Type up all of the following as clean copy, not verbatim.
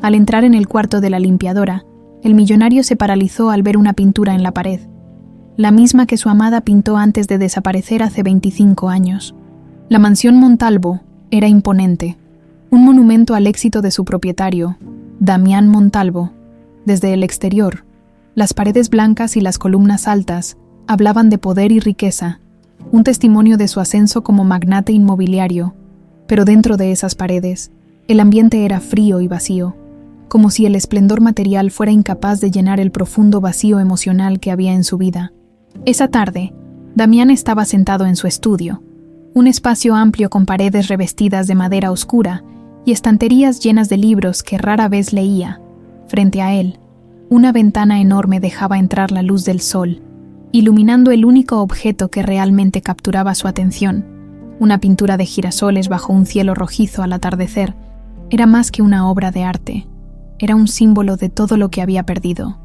Al entrar en el cuarto de la limpiadora, el millonario se paralizó al ver una pintura en la pared, la misma que su amada pintó antes de desaparecer hace 25 años. La mansión Montalvo era imponente, un monumento al éxito de su propietario, Damián Montalvo. Desde el exterior, las paredes blancas y las columnas altas hablaban de poder y riqueza, un testimonio de su ascenso como magnate inmobiliario, pero dentro de esas paredes, el ambiente era frío y vacío, como si el esplendor material fuera incapaz de llenar el profundo vacío emocional que había en su vida. Esa tarde, Damián estaba sentado en su estudio, un espacio amplio con paredes revestidas de madera oscura y estanterías llenas de libros que rara vez leía. Frente a él, una ventana enorme dejaba entrar la luz del sol, iluminando el único objeto que realmente capturaba su atención, una pintura de girasoles bajo un cielo rojizo al atardecer. Era más que una obra de arte, era un símbolo de todo lo que había perdido.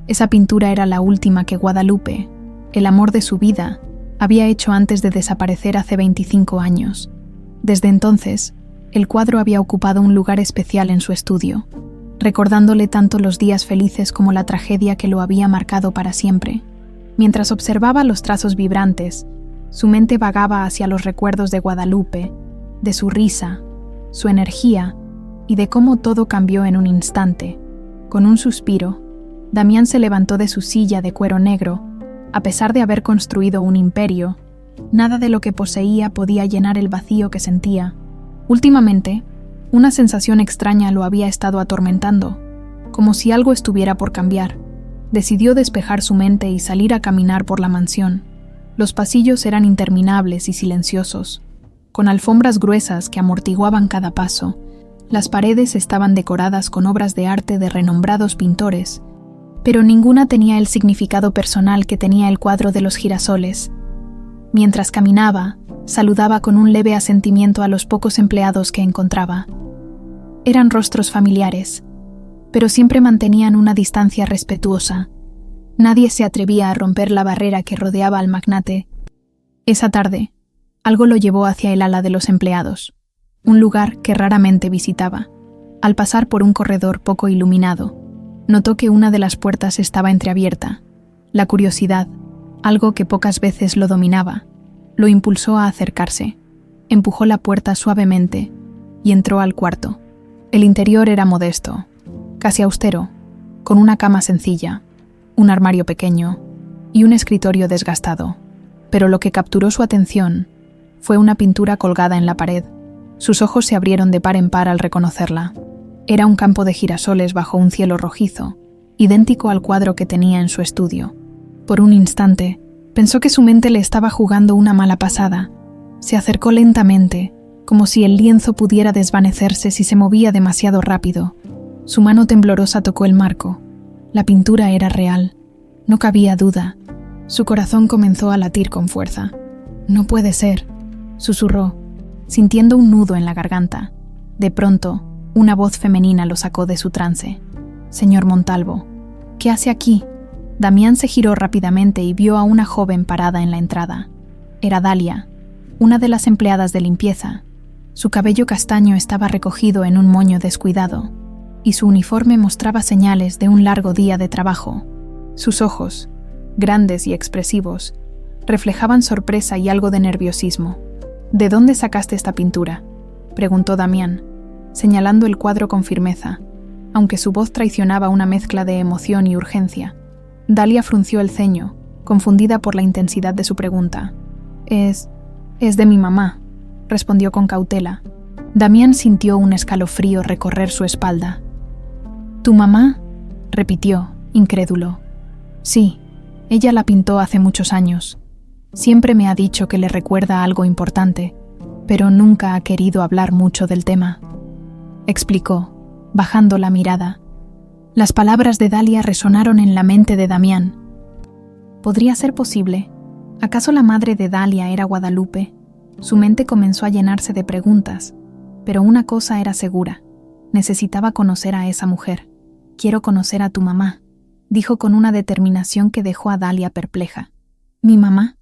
Esa pintura era la última que Guadalupe, el amor de su vida, había hecho antes de desaparecer hace 25 años. Desde entonces, el cuadro había ocupado un lugar especial en su estudio, recordándole tanto los días felices como la tragedia que lo había marcado para siempre. Mientras observaba los trazos vibrantes, su mente vagaba hacia los recuerdos de Guadalupe, de su risa, su energía y de cómo todo cambió en un instante. Con un suspiro, Damián se levantó de su silla de cuero negro. A pesar de haber construido un imperio, nada de lo que poseía podía llenar el vacío que sentía. Últimamente, una sensación extraña lo había estado atormentando, como si algo estuviera por cambiar. Decidió despejar su mente y salir a caminar por la mansión. Los pasillos eran interminables y silenciosos, con alfombras gruesas que amortiguaban cada paso. Las paredes estaban decoradas con obras de arte de renombrados pintores, pero ninguna tenía el significado personal que tenía el cuadro de los girasoles. Mientras caminaba, saludaba con un leve asentimiento a los pocos empleados que encontraba. Eran rostros familiares, pero siempre mantenían una distancia respetuosa. Nadie se atrevía a romper la barrera que rodeaba al magnate. Esa tarde, algo lo llevó hacia el ala de los empleados, un lugar que raramente visitaba. Al pasar por un corredor poco iluminado, notó que una de las puertas estaba entreabierta. La curiosidad, algo que pocas veces lo dominaba, lo impulsó a acercarse. Empujó la puerta suavemente y entró al cuarto. El interior era modesto, casi austero, con una cama sencilla, un armario pequeño y un escritorio desgastado. Pero lo que capturó su atención fue una pintura colgada en la pared. Sus ojos se abrieron de par en par al reconocerla. Era un campo de girasoles bajo un cielo rojizo, idéntico al cuadro que tenía en su estudio. Por un instante, pensó que su mente le estaba jugando una mala pasada. Se acercó lentamente, como si el lienzo pudiera desvanecerse si se movía demasiado rápido. Su mano temblorosa tocó el marco. La pintura era real. No cabía duda. Su corazón comenzó a latir con fuerza. «No puede ser», susurró, sintiendo un nudo en la garganta. De pronto, una voz femenina lo sacó de su trance. «Señor Montalvo, ¿qué hace aquí?» Damián se giró rápidamente y vio a una joven parada en la entrada. Era Dalia, una de las empleadas de limpieza. Su cabello castaño estaba recogido en un moño descuidado, y su uniforme mostraba señales de un largo día de trabajo. Sus ojos, grandes y expresivos, reflejaban sorpresa y algo de nerviosismo. «¿De dónde sacaste esta pintura?», preguntó Damián, señalando el cuadro con firmeza, aunque su voz traicionaba una mezcla de emoción y urgencia. Dalia frunció el ceño, confundida por la intensidad de su pregunta. Es de mi mamá», respondió con cautela. Damián sintió un escalofrío recorrer su espalda. «¿Tu mamá?», repitió, incrédulo. «Sí, ella la pintó hace muchos años. Siempre me ha dicho que le recuerda algo importante, pero nunca ha querido hablar mucho del tema», explicó, bajando la mirada. Las palabras de Dalia resonaron en la mente de Damián. ¿Podría ser posible? ¿Acaso la madre de Dalia era Guadalupe? Su mente comenzó a llenarse de preguntas, pero una cosa era segura: necesitaba conocer a esa mujer. «Quiero conocer a tu mamá», dijo con una determinación que dejó a Dalia perpleja. «¿Mi mamá?»,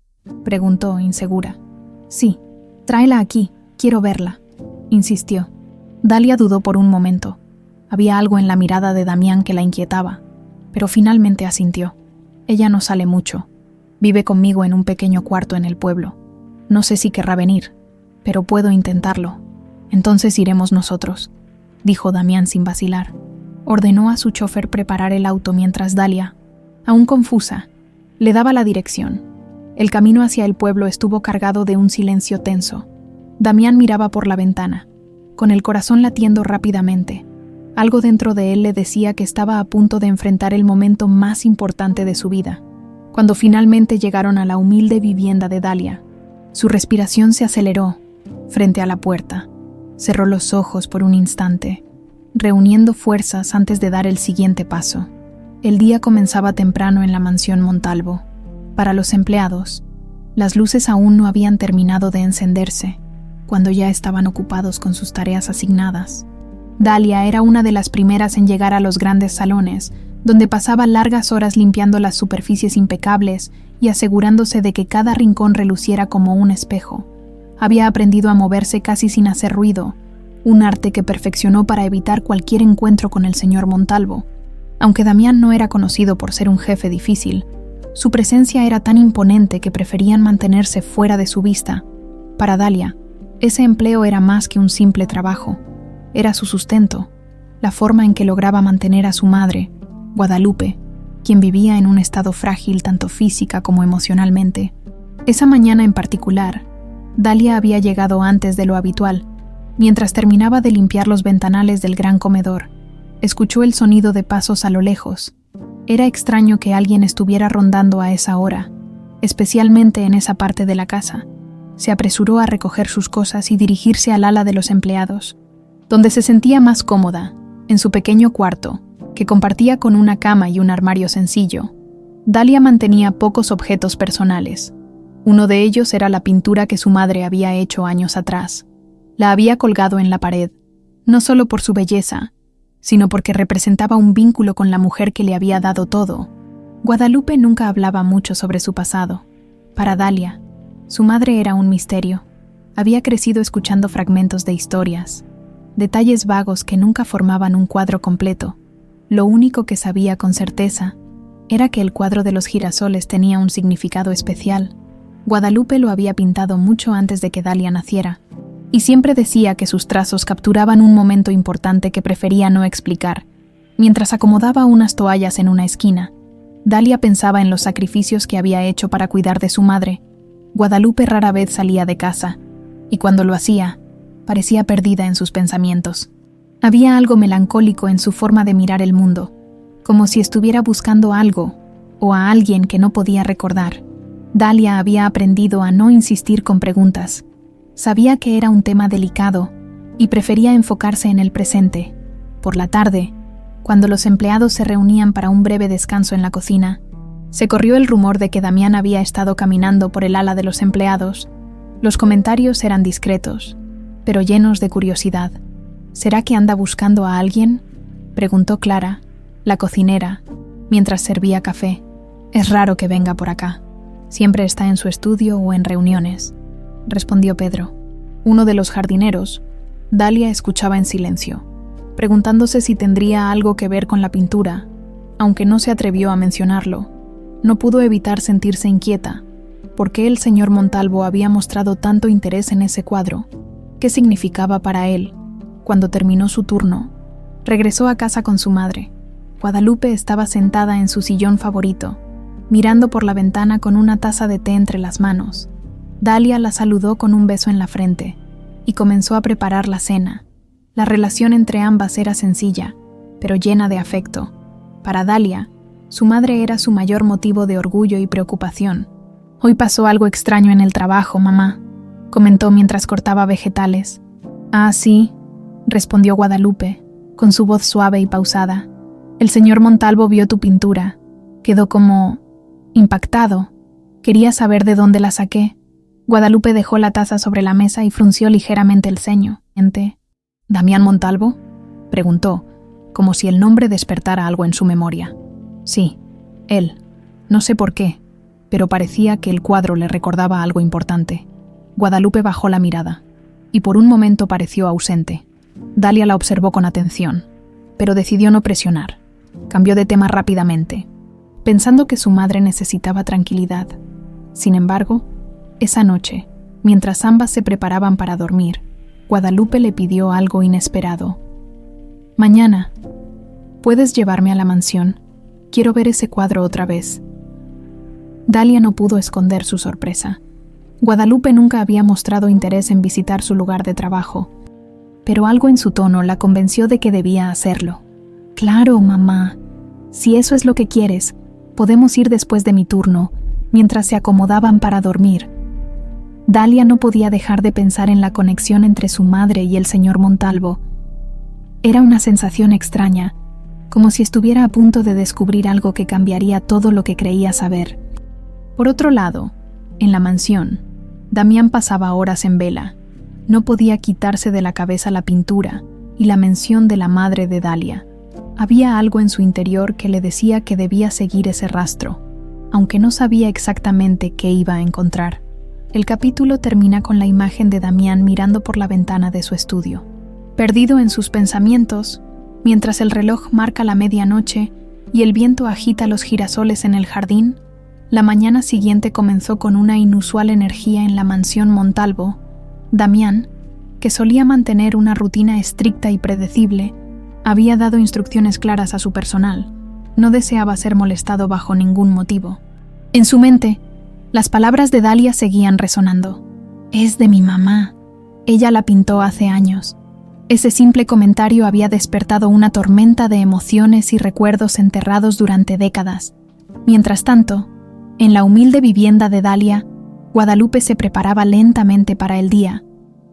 preguntó, insegura. «Sí, tráela aquí, quiero verla», insistió. Dalia dudó por un momento. Había algo en la mirada de Damián que la inquietaba, pero finalmente asintió. Ella no sale mucho. Vive conmigo en un pequeño cuarto en el pueblo. No sé si querrá venir, pero puedo intentarlo. Entonces iremos nosotros, dijo Damián sin vacilar. Ordenó a su chofer preparar el auto mientras Dalia, aún confusa, le daba la dirección. El camino hacia el pueblo estuvo cargado de un silencio tenso. Damián miraba por la ventana, con el corazón latiendo rápidamente. Algo dentro de él le decía que estaba a punto de enfrentar el momento más importante de su vida. Cuando finalmente llegaron a la humilde vivienda de Dalia, su respiración se aceleró frente a la puerta. Cerró los ojos por un instante, reuniendo fuerzas antes de dar el siguiente paso. El día comenzaba temprano en la mansión Montalvo. Para los empleados, las luces aún no habían terminado de encenderse, cuando ya estaban ocupados con sus tareas asignadas. Dalia era una de las primeras en llegar a los grandes salones, donde pasaba largas horas limpiando las superficies impecables y asegurándose de que cada rincón reluciera como un espejo. Había aprendido a moverse casi sin hacer ruido, un arte que perfeccionó para evitar cualquier encuentro con el señor Montalvo. Aunque Damián no era conocido por ser un jefe difícil, su presencia era tan imponente que preferían mantenerse fuera de su vista. Para Dalia, ese empleo era más que un simple trabajo. Era su sustento, la forma en que lograba mantener a su madre, Guadalupe, quien vivía en un estado frágil tanto física como emocionalmente. Esa mañana en particular, Dalia había llegado antes de lo habitual. Mientras terminaba de limpiar los ventanales del gran comedor, escuchó el sonido de pasos a lo lejos. Era extraño que alguien estuviera rondando a esa hora, especialmente en esa parte de la casa. Se apresuró a recoger sus cosas y dirigirse al ala de los empleados, donde se sentía más cómoda, en su pequeño cuarto, que compartía con una cama y un armario sencillo. Dalia mantenía pocos objetos personales. Uno de ellos era la pintura que su madre había hecho años atrás. La había colgado en la pared, no solo por su belleza, sino porque representaba un vínculo con la mujer que le había dado todo. Guadalupe nunca hablaba mucho sobre su pasado. Para Dalia, su madre era un misterio. Había crecido escuchando fragmentos de historias, detalles vagos que nunca formaban un cuadro completo. Lo único que sabía con certeza era que el cuadro de los girasoles tenía un significado especial. Guadalupe lo había pintado mucho antes de que Dalia naciera, y siempre decía que sus trazos capturaban un momento importante que prefería no explicar. Mientras acomodaba unas toallas en una esquina, Dalia pensaba en los sacrificios que había hecho para cuidar de su madre. Guadalupe rara vez salía de casa, y cuando lo hacía, parecía perdida en sus pensamientos. Había algo melancólico en su forma de mirar el mundo, como si estuviera buscando algo o a alguien que no podía recordar. Dalia había aprendido a no insistir con preguntas. Sabía que era un tema delicado y prefería enfocarse en el presente. Por la tarde, cuando los empleados se reunían para un breve descanso en la cocina, se corrió el rumor de que Damián había estado caminando por el ala de los empleados. Los comentarios eran discretos, pero llenos de curiosidad. ¿Será que anda buscando a alguien?, preguntó Clara, la cocinera, mientras servía café. Es raro que venga por acá. Siempre está en su estudio o en reuniones, respondió Pedro, uno de los jardineros. Dalia escuchaba en silencio, preguntándose si tendría algo que ver con la pintura. Aunque no se atrevió a mencionarlo, no pudo evitar sentirse inquieta. ¿Por qué el señor Montalvo había mostrado tanto interés en ese cuadro? ¿Qué significaba para él? Cuando terminó su turno, regresó a casa con su madre. Guadalupe estaba sentada en su sillón favorito, mirando por la ventana con una taza de té entre las manos. Dalia la saludó con un beso en la frente y comenzó a preparar la cena. La relación entre ambas era sencilla, pero llena de afecto. Para Dalia, su madre era su mayor motivo de orgullo y preocupación. Hoy pasó algo extraño en el trabajo, mamá, comentó mientras cortaba vegetales. Ah, sí, respondió Guadalupe, con su voz suave y pausada. El señor Montalvo vio tu pintura. Quedó como impactado. Quería saber de dónde la saqué. Guadalupe dejó la taza sobre la mesa y frunció ligeramente el ceño. ¿Damián Montalvo?, preguntó, como si el nombre despertara algo en su memoria. Sí, él. No sé por qué, pero parecía que el cuadro le recordaba algo importante. Guadalupe bajó la mirada, y por un momento pareció ausente. Dalia la observó con atención. pero decidió no presionar. Cambió de tema rápidamente, pensando que su madre necesitaba tranquilidad. Sin embargo, esa noche, mientras ambas se preparaban para dormir, Guadalupe le pidió algo inesperado. «Mañana, ¿puedes llevarme a la mansión? Quiero ver ese cuadro otra vez». Dalia no pudo esconder su sorpresa. Guadalupe nunca había mostrado interés en visitar su lugar de trabajo, pero algo en su tono la convenció de que debía hacerlo. «Claro, mamá. Si eso es lo que quieres, podemos ir después de mi turno», mientras se acomodaban para dormir. Dalia no podía dejar de pensar en la conexión entre su madre y el señor Montalvo. Era una sensación extraña, como si estuviera a punto de descubrir algo que cambiaría todo lo que creía saber. Por otro lado, en la mansión, Damián pasaba horas en vela. No podía quitarse de la cabeza la pintura y la mención de la madre de Dalia. Había algo en su interior que le decía que debía seguir ese rastro, aunque no sabía exactamente qué iba a encontrar. El capítulo termina con la imagen de Damián mirando por la ventana de su estudio. Perdido en sus pensamientos, mientras el reloj marca la medianoche y el viento agita los girasoles en el jardín, la mañana siguiente comenzó con una inusual energía en la mansión Montalvo. Damián, que solía mantener una rutina estricta y predecible, había dado instrucciones claras a su personal. No deseaba ser molestado bajo ningún motivo. En su mente, las palabras de Dalia seguían resonando. «Es de mi mamá. Ella la pintó hace años». Ese simple comentario había despertado una tormenta de emociones y recuerdos enterrados durante décadas. Mientras tanto, en la humilde vivienda de Dalia, Guadalupe se preparaba lentamente para el día.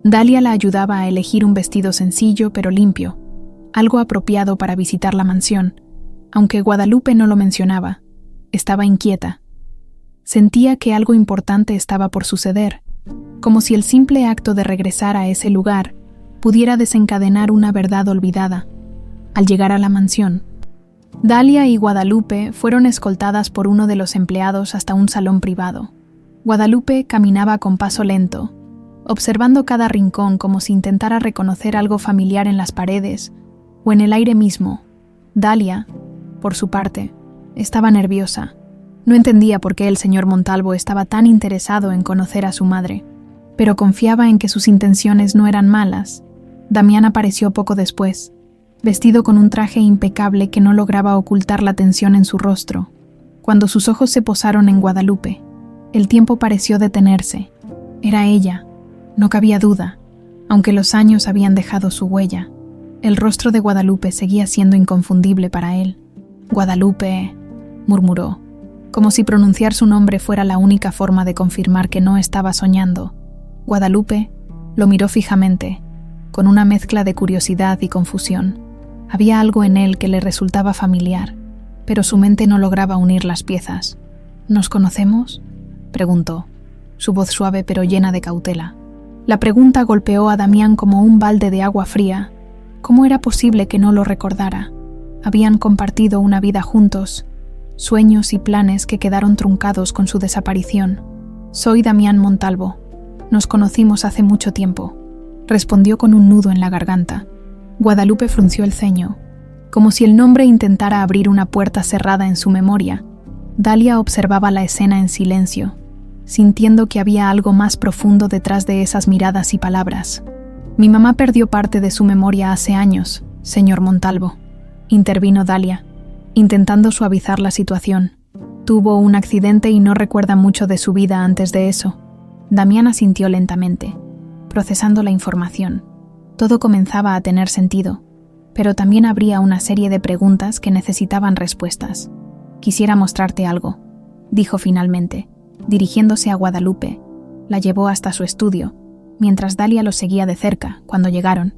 Dalia la ayudaba a elegir un vestido sencillo pero limpio, algo apropiado para visitar la mansión. Aunque Guadalupe no lo mencionaba, estaba inquieta. Sentía que algo importante estaba por suceder, como si el simple acto de regresar a ese lugar pudiera desencadenar una verdad olvidada. Al llegar a la mansión, Dalia y Guadalupe fueron escoltadas por uno de los empleados hasta un salón privado. Guadalupe caminaba con paso lento, observando cada rincón como si intentara reconocer algo familiar en las paredes o en el aire mismo. Dalia, por su parte, estaba nerviosa. No entendía por qué el señor Montalvo estaba tan interesado en conocer a su madre, pero confiaba en que sus intenciones no eran malas. Damián apareció poco después, vestido con un traje impecable que no lograba ocultar la tensión en su rostro. Cuando sus ojos se posaron en Guadalupe, el tiempo pareció detenerse. Era ella, no cabía duda, aunque los años habían dejado su huella. El rostro de Guadalupe seguía siendo inconfundible para él. «Guadalupe», murmuró, como si pronunciar su nombre fuera la única forma de confirmar que no estaba soñando. Guadalupe lo miró fijamente, con una mezcla de curiosidad y confusión. Había algo en él que le resultaba familiar, pero su mente no lograba unir las piezas. «¿Nos conocemos?», preguntó, su voz suave pero llena de cautela. La pregunta golpeó a Damián como un balde de agua fría. ¿Cómo era posible que no lo recordara? Habían compartido una vida juntos, sueños y planes que quedaron truncados con su desaparición. «Soy Damián Montalvo. Nos conocimos hace mucho tiempo», respondió con un nudo en la garganta. Guadalupe frunció el ceño, como si el nombre intentara abrir una puerta cerrada en su memoria. Dalia observaba la escena en silencio, sintiendo que había algo más profundo detrás de esas miradas y palabras. «Mi mamá perdió parte de su memoria hace años, señor Montalvo», intervino Dalia, intentando suavizar la situación. «Tuvo un accidente y no recuerda mucho de su vida antes de eso». Damián asintió lentamente, procesando la información. Todo comenzaba a tener sentido, pero también habría una serie de preguntas que necesitaban respuestas. «Quisiera mostrarte algo», dijo finalmente, dirigiéndose a Guadalupe. La llevó hasta su estudio, mientras Dalia lo seguía de cerca cuando llegaron.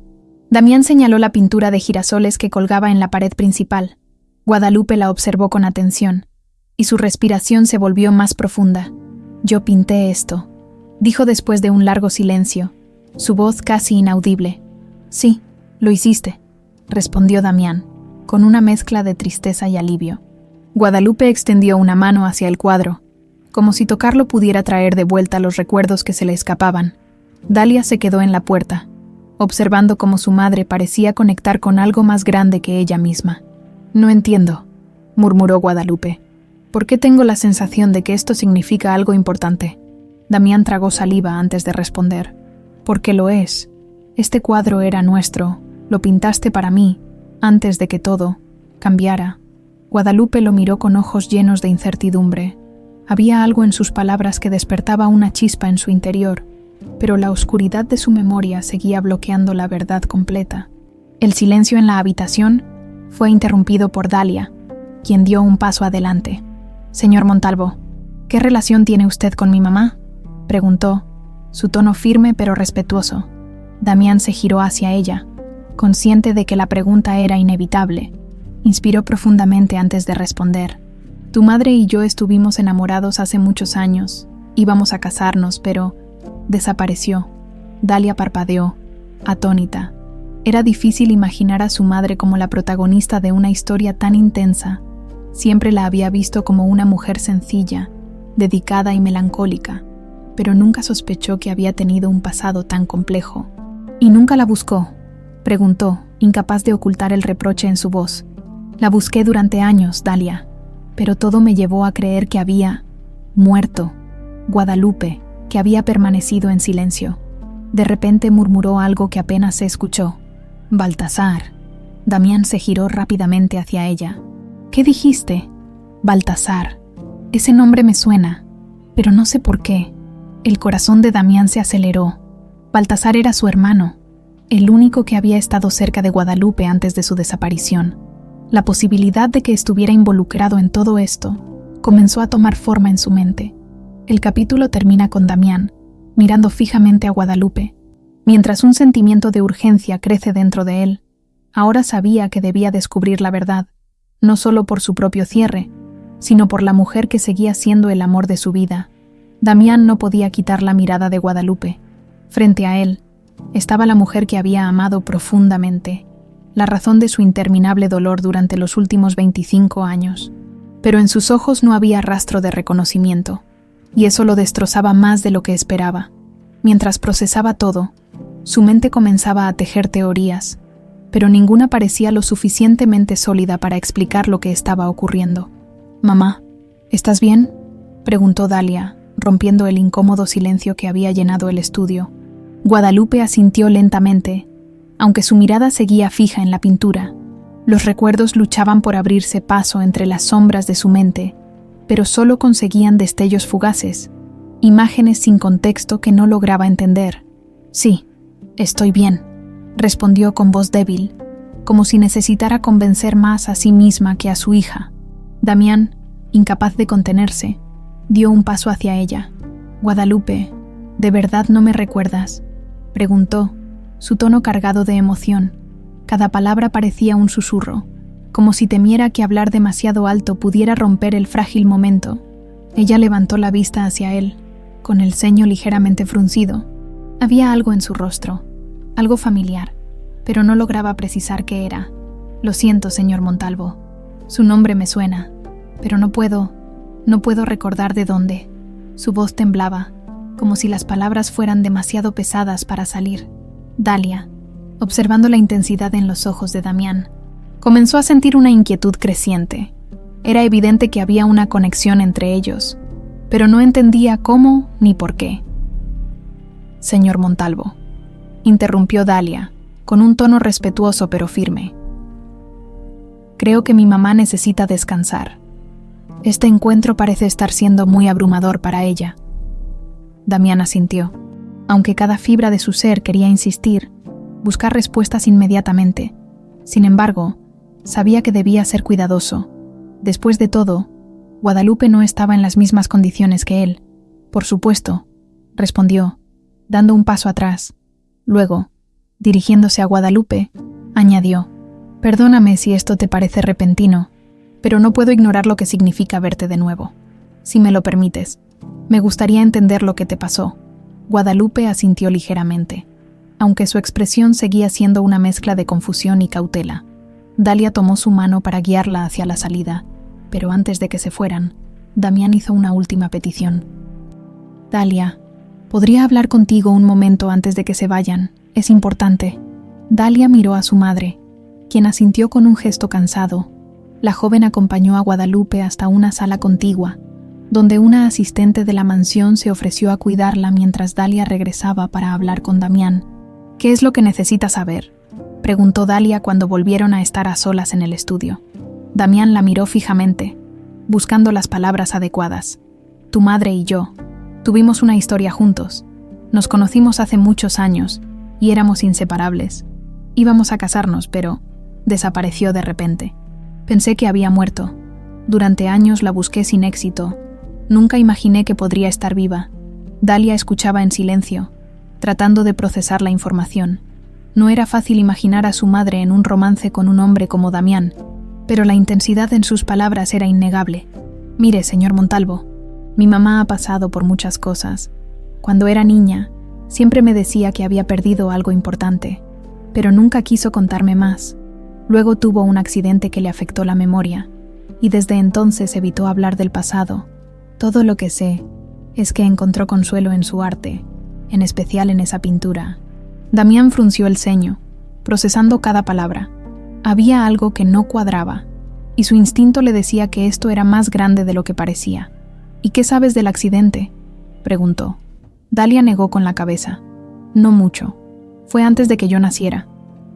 Damián señaló la pintura de girasoles que colgaba en la pared principal. Guadalupe la observó con atención, y su respiración se volvió más profunda. «Yo pinté esto», dijo después de un largo silencio, su voz casi inaudible. «Sí, lo hiciste», respondió Damián, con una mezcla de tristeza y alivio. Guadalupe extendió una mano hacia el cuadro, como si tocarlo pudiera traer de vuelta los recuerdos que se le escapaban. Dalia se quedó en la puerta, observando cómo su madre parecía conectar con algo más grande que ella misma. «No entiendo», murmuró Guadalupe. «¿Por qué tengo la sensación de que esto significa algo importante?» Damián tragó saliva antes de responder. «Porque lo es. Este cuadro era nuestro. Lo pintaste para mí, antes de que todo cambiara». Guadalupe lo miró con ojos llenos de incertidumbre. Había algo en sus palabras que despertaba una chispa en su interior, pero la oscuridad de su memoria seguía bloqueando la verdad completa. El silencio en la habitación fue interrumpido por Dalia, quien dio un paso adelante. «Señor Montalvo, ¿qué relación tiene usted con mi mamá?», preguntó, su tono firme pero respetuoso. Damián se giró hacia ella, consciente de que la pregunta era inevitable. Inspiró profundamente antes de responder. «Tu madre y yo estuvimos enamorados hace muchos años. Íbamos a casarnos, pero desapareció». Dalia parpadeó, atónita. Era difícil imaginar a su madre como la protagonista de una historia tan intensa. Siempre la había visto como una mujer sencilla, dedicada y melancólica, pero nunca sospechó que había tenido un pasado tan complejo. «¿Y nunca la buscó?», preguntó, incapaz de ocultar el reproche en su voz. «La busqué durante años, Dalia, pero todo me llevó a creer que había muerto». Guadalupe, que había permanecido en silencio, de repente murmuró algo que apenas se escuchó. «Baltasar». Damián se giró rápidamente hacia ella. «¿Qué dijiste?» «Baltasar. Ese nombre me suena, pero no sé por qué». El corazón de Damián se aceleró. Baltasar era su hermano, el único que había estado cerca de Guadalupe antes de su desaparición. La posibilidad de que estuviera involucrado en todo esto comenzó a tomar forma en su mente. El capítulo termina con Damián mirando fijamente a Guadalupe, mientras un sentimiento de urgencia crece dentro de él. Ahora sabía que debía descubrir la verdad, no solo por su propio cierre, sino por la mujer que seguía siendo el amor de su vida. Damián no podía quitar la mirada de Guadalupe. Frente a él estaba la mujer que había amado profundamente, la razón de su interminable dolor durante los últimos 25 años. Pero en sus ojos no había rastro de reconocimiento, y eso lo destrozaba más de lo que esperaba. Mientras procesaba todo, su mente comenzaba a tejer teorías, pero ninguna parecía lo suficientemente sólida para explicar lo que estaba ocurriendo. «Mamá, ¿estás bien?», preguntó Dalia, rompiendo el incómodo silencio que había llenado el estudio. Guadalupe asintió lentamente, aunque su mirada seguía fija en la pintura. Los recuerdos luchaban por abrirse paso entre las sombras de su mente, pero solo conseguían destellos fugaces, imágenes sin contexto que no lograba entender. «Sí, estoy bien», respondió con voz débil, como si necesitara convencer más a sí misma que a su hija. Damián, incapaz de contenerse, dio un paso hacia ella. «Guadalupe, ¿de verdad no me recuerdas?», preguntó, su tono cargado de emoción. Cada palabra parecía un susurro, como si temiera que hablar demasiado alto pudiera romper el frágil momento. Ella levantó la vista hacia él, con el ceño ligeramente fruncido. Había algo en su rostro, algo familiar, pero no lograba precisar qué era. «Lo siento, señor Montalvo. Su nombre me suena, pero no puedo recordar de dónde». Su voz temblaba, como si las palabras fueran demasiado pesadas para salir. Dalia, observando la intensidad en los ojos de Damián, comenzó a sentir una inquietud creciente. Era evidente que había una conexión entre ellos, pero no entendía cómo ni por qué. «Señor Montalvo», interrumpió Dalia, con un tono respetuoso pero firme. «Creo que mi mamá necesita descansar. Este encuentro parece estar siendo muy abrumador para ella». Damián asintió, aunque cada fibra de su ser quería insistir, buscar respuestas inmediatamente. Sin embargo, sabía que debía ser cuidadoso. Después de todo, Guadalupe no estaba en las mismas condiciones que él. «Por supuesto», respondió, dando un paso atrás. Luego, dirigiéndose a Guadalupe, añadió: «Perdóname si esto te parece repentino, pero no puedo ignorar lo que significa verte de nuevo. Si me lo permites, me gustaría entender lo que te pasó». Guadalupe asintió ligeramente, aunque su expresión seguía siendo una mezcla de confusión y cautela. Dalia tomó su mano para guiarla hacia la salida, pero antes de que se fueran, Damián hizo una última petición. «Dalia, ¿podría hablar contigo un momento antes de que se vayan?», Es importante. Dalia miró a su madre, quien asintió con un gesto cansado. La joven acompañó a Guadalupe hasta una sala contigua, donde una asistente de la mansión se ofreció a cuidarla mientras Dalia regresaba para hablar con Damián. «¿Qué es lo que necesitas saber?», preguntó Dalia cuando volvieron a estar a solas en el estudio. Damián la miró fijamente, buscando las palabras adecuadas. «Tu madre y yo tuvimos una historia juntos. Nos conocimos hace muchos años y éramos inseparables. Íbamos a casarnos, pero desapareció de repente. Pensé que había muerto. Durante años la busqué sin éxito. Nunca imaginé que podría estar viva». Dalia escuchaba en silencio, tratando de procesar la información. No era fácil imaginar a su madre en un romance con un hombre como Damián, pero la intensidad en sus palabras era innegable. «Mire, señor Montalvo, mi mamá ha pasado por muchas cosas. Cuando era niña, siempre me decía que había perdido algo importante, pero nunca quiso contarme más. Luego tuvo un accidente que le afectó la memoria, y desde entonces evitó hablar del pasado. Todo lo que sé es que encontró consuelo en su arte, en especial en esa pintura». Damián frunció el ceño, procesando cada palabra. Había algo que no cuadraba, y su instinto le decía que esto era más grande de lo que parecía. «¿Y qué sabes del accidente?», preguntó. Dalia negó con la cabeza. «No mucho. Fue antes de que yo naciera.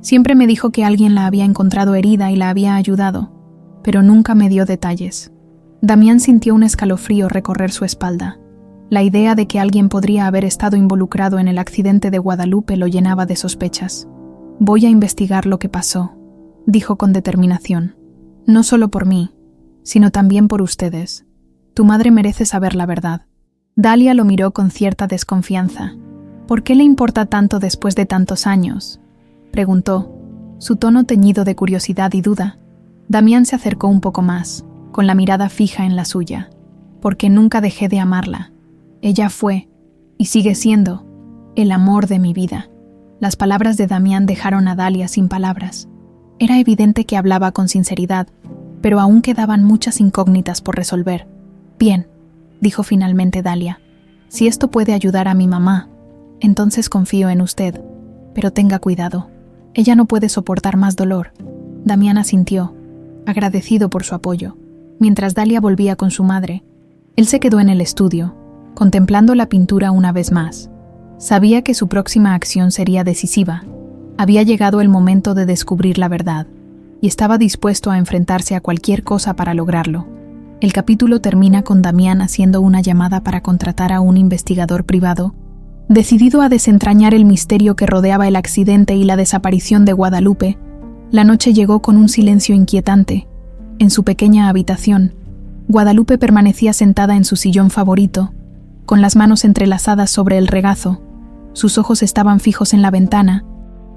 Siempre me dijo que alguien la había encontrado herida y la había ayudado, pero nunca me dio detalles». Damián sintió un escalofrío recorrer su espalda. La idea de que alguien podría haber estado involucrado en el accidente de Guadalupe lo llenaba de sospechas. «Voy a investigar lo que pasó», dijo con determinación. «No solo por mí, sino también por ustedes. Tu madre merece saber la verdad». Dalia lo miró con cierta desconfianza. «¿Por qué le importa tanto después de tantos años?», preguntó, su tono teñido de curiosidad y duda. Damián se acercó un poco más, con la mirada fija en la suya. «Porque nunca dejé de amarla. Ella fue, y sigue siendo, el amor de mi vida». Las palabras de Damián dejaron a Dalia sin palabras. Era evidente que hablaba con sinceridad, pero aún quedaban muchas incógnitas por resolver. «Bien», dijo finalmente Dalia. «Si esto puede ayudar a mi mamá, entonces confío en usted, pero tenga cuidado. Ella no puede soportar más dolor». Damián asintió, agradecido por su apoyo. Mientras Dalia volvía con su madre, él se quedó en el estudio, contemplando la pintura una vez más. Sabía que su próxima acción sería decisiva. Había llegado el momento de descubrir la verdad, y estaba dispuesto a enfrentarse a cualquier cosa para lograrlo. El capítulo termina con Damián haciendo una llamada para contratar a un investigador privado, decidido a desentrañar el misterio que rodeaba el accidente y la desaparición de Guadalupe. La noche llegó con un silencio inquietante. En su pequeña habitación, Guadalupe permanecía sentada en su sillón favorito, con las manos entrelazadas sobre el regazo. Sus ojos estaban fijos en la ventana,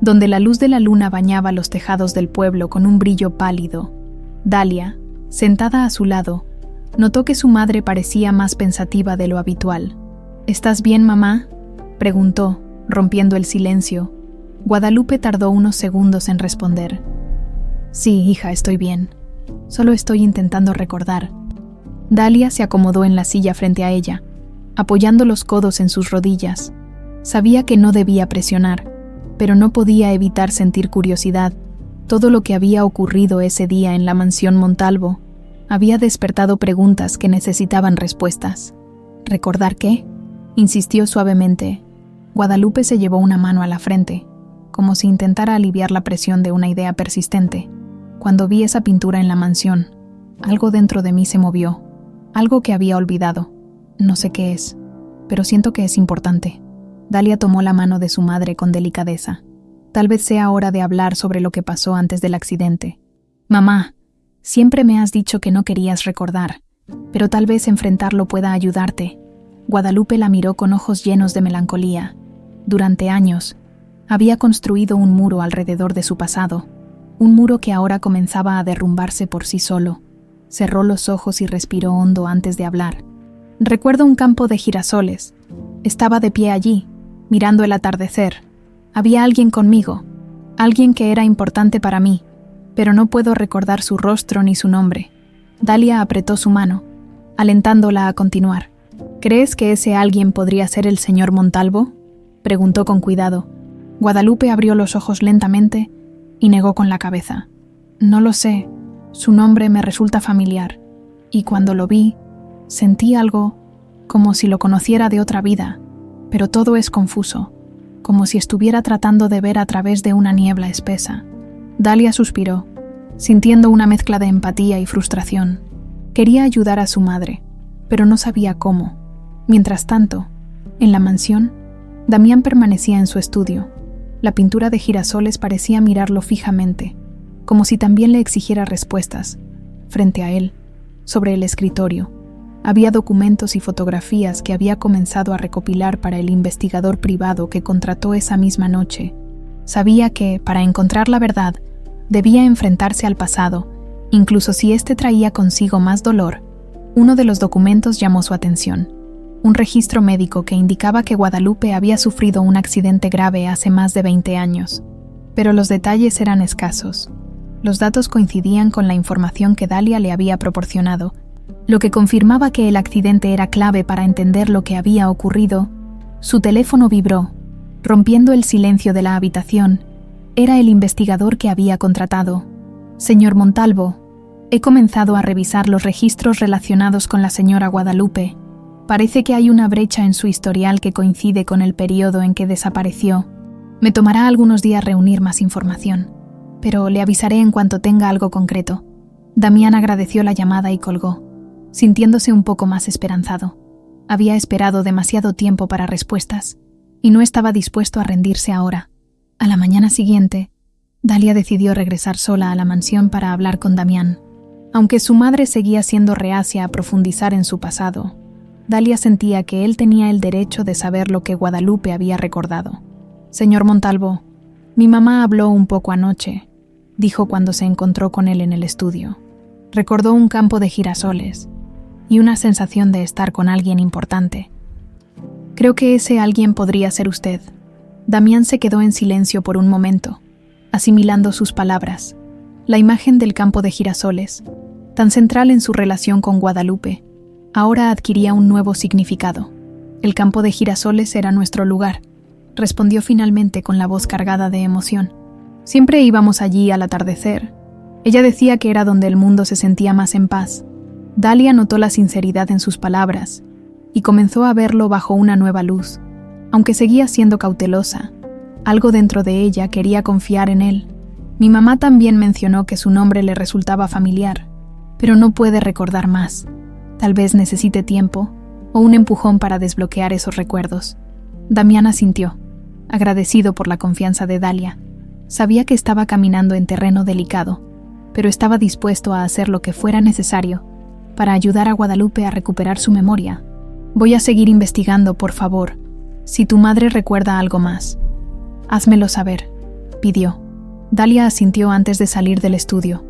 donde la luz de la luna bañaba los tejados del pueblo con un brillo pálido. Dalia, sentada a su lado, notó que su madre parecía más pensativa de lo habitual. «¿Estás bien, mamá?», preguntó, rompiendo el silencio. Guadalupe tardó unos segundos en responder. «Sí, hija, estoy bien. Solo estoy intentando recordar». Dalia se acomodó en la silla frente a ella, apoyando los codos en sus rodillas. Sabía que no debía presionar, pero no podía evitar sentir curiosidad. Todo lo que había ocurrido ese día en la mansión Montalvo había despertado preguntas que necesitaban respuestas. «¿Recordar qué?», insistió suavemente. Guadalupe se llevó una mano a la frente, como si intentara aliviar la presión de una idea persistente. «Cuando vi esa pintura en la mansión, algo dentro de mí se movió, algo que había olvidado. No sé qué es, pero siento que es importante». Dalia tomó la mano de su madre con delicadeza. «Tal vez sea hora de hablar sobre lo que pasó antes del accidente. Mamá, siempre me has dicho que no querías recordar, pero tal vez enfrentarlo pueda ayudarte». Guadalupe la miró con ojos llenos de melancolía. Durante años, había construido un muro alrededor de su pasado, un muro que ahora comenzaba a derrumbarse por sí solo. Cerró los ojos y respiró hondo antes de hablar. «Recuerdo un campo de girasoles. Estaba de pie allí, mirando el atardecer. Había alguien conmigo, alguien que era importante para mí, pero no puedo recordar su rostro ni su nombre». Dalia apretó su mano, alentándola a continuar. «¿Crees que ese alguien podría ser el señor Montalvo?», preguntó con cuidado. Guadalupe abrió los ojos lentamente y negó con la cabeza. No lo sé, su nombre me resulta familiar, y cuando lo vi, sentí algo como si lo conociera de otra vida, pero todo es confuso, como si estuviera tratando de ver a través de una niebla espesa. Dalia suspiró, sintiendo una mezcla de empatía y frustración. Quería ayudar a su madre, pero no sabía cómo. Mientras tanto, en la mansión, Damián permanecía en su estudio. La pintura de girasoles parecía mirarlo fijamente, como si también le exigiera respuestas. Frente a él, sobre el escritorio, había documentos y fotografías que había comenzado a recopilar para el investigador privado que contrató esa misma noche. Sabía que, para encontrar la verdad, debía enfrentarse al pasado, incluso si éste traía consigo más dolor. Uno de los documentos llamó su atención. Un registro médico que indicaba que Guadalupe había sufrido un accidente grave hace más de 20 años. Pero los detalles eran escasos. Los datos coincidían con la información que Dalia le había proporcionado, lo que confirmaba que el accidente era clave para entender lo que había ocurrido. Su teléfono vibró, rompiendo el silencio de la habitación. Era el investigador que había contratado. Señor Montalvo, he comenzado a revisar los registros relacionados con la señora Guadalupe. Parece que hay una brecha en su historial que coincide con el periodo en que desapareció. Me tomará algunos días reunir más información, pero le avisaré en cuanto tenga algo concreto. Damián agradeció la llamada y colgó, sintiéndose un poco más esperanzado. Había esperado demasiado tiempo para respuestas, y no estaba dispuesto a rendirse ahora. A la mañana siguiente, Dalia decidió regresar sola a la mansión para hablar con Damián. Aunque su madre seguía siendo reacia a profundizar en su pasado, Dalia sentía que él tenía el derecho de saber lo que Guadalupe había recordado. «Señor Montalvo, mi mamá habló un poco anoche», dijo cuando se encontró con él en el estudio. Recordó un campo de girasoles y una sensación de estar con alguien importante. «Creo que ese alguien podría ser usted». Damián se quedó en silencio por un momento, asimilando sus palabras. La imagen del campo de girasoles, tan central en su relación con Guadalupe, ahora adquiría un nuevo significado. «El campo de girasoles era nuestro lugar», respondió finalmente con la voz cargada de emoción. «Siempre íbamos allí al atardecer. Ella decía que era donde el mundo se sentía más en paz». Dalia notó la sinceridad en sus palabras y comenzó a verlo bajo una nueva luz. Aunque seguía siendo cautelosa, algo dentro de ella quería confiar en él. «Mi mamá también mencionó que su nombre le resultaba familiar, pero no puede recordar más. Tal vez necesite tiempo o un empujón para desbloquear esos recuerdos». Damián asintió, agradecido por la confianza de Dalia. Sabía que estaba caminando en terreno delicado, pero estaba dispuesto a hacer lo que fuera necesario para ayudar a Guadalupe a recuperar su memoria. «Voy a seguir investigando, por favor. Si tu madre recuerda algo más, házmelo saber», pidió. Dalia asintió antes de salir del estudio.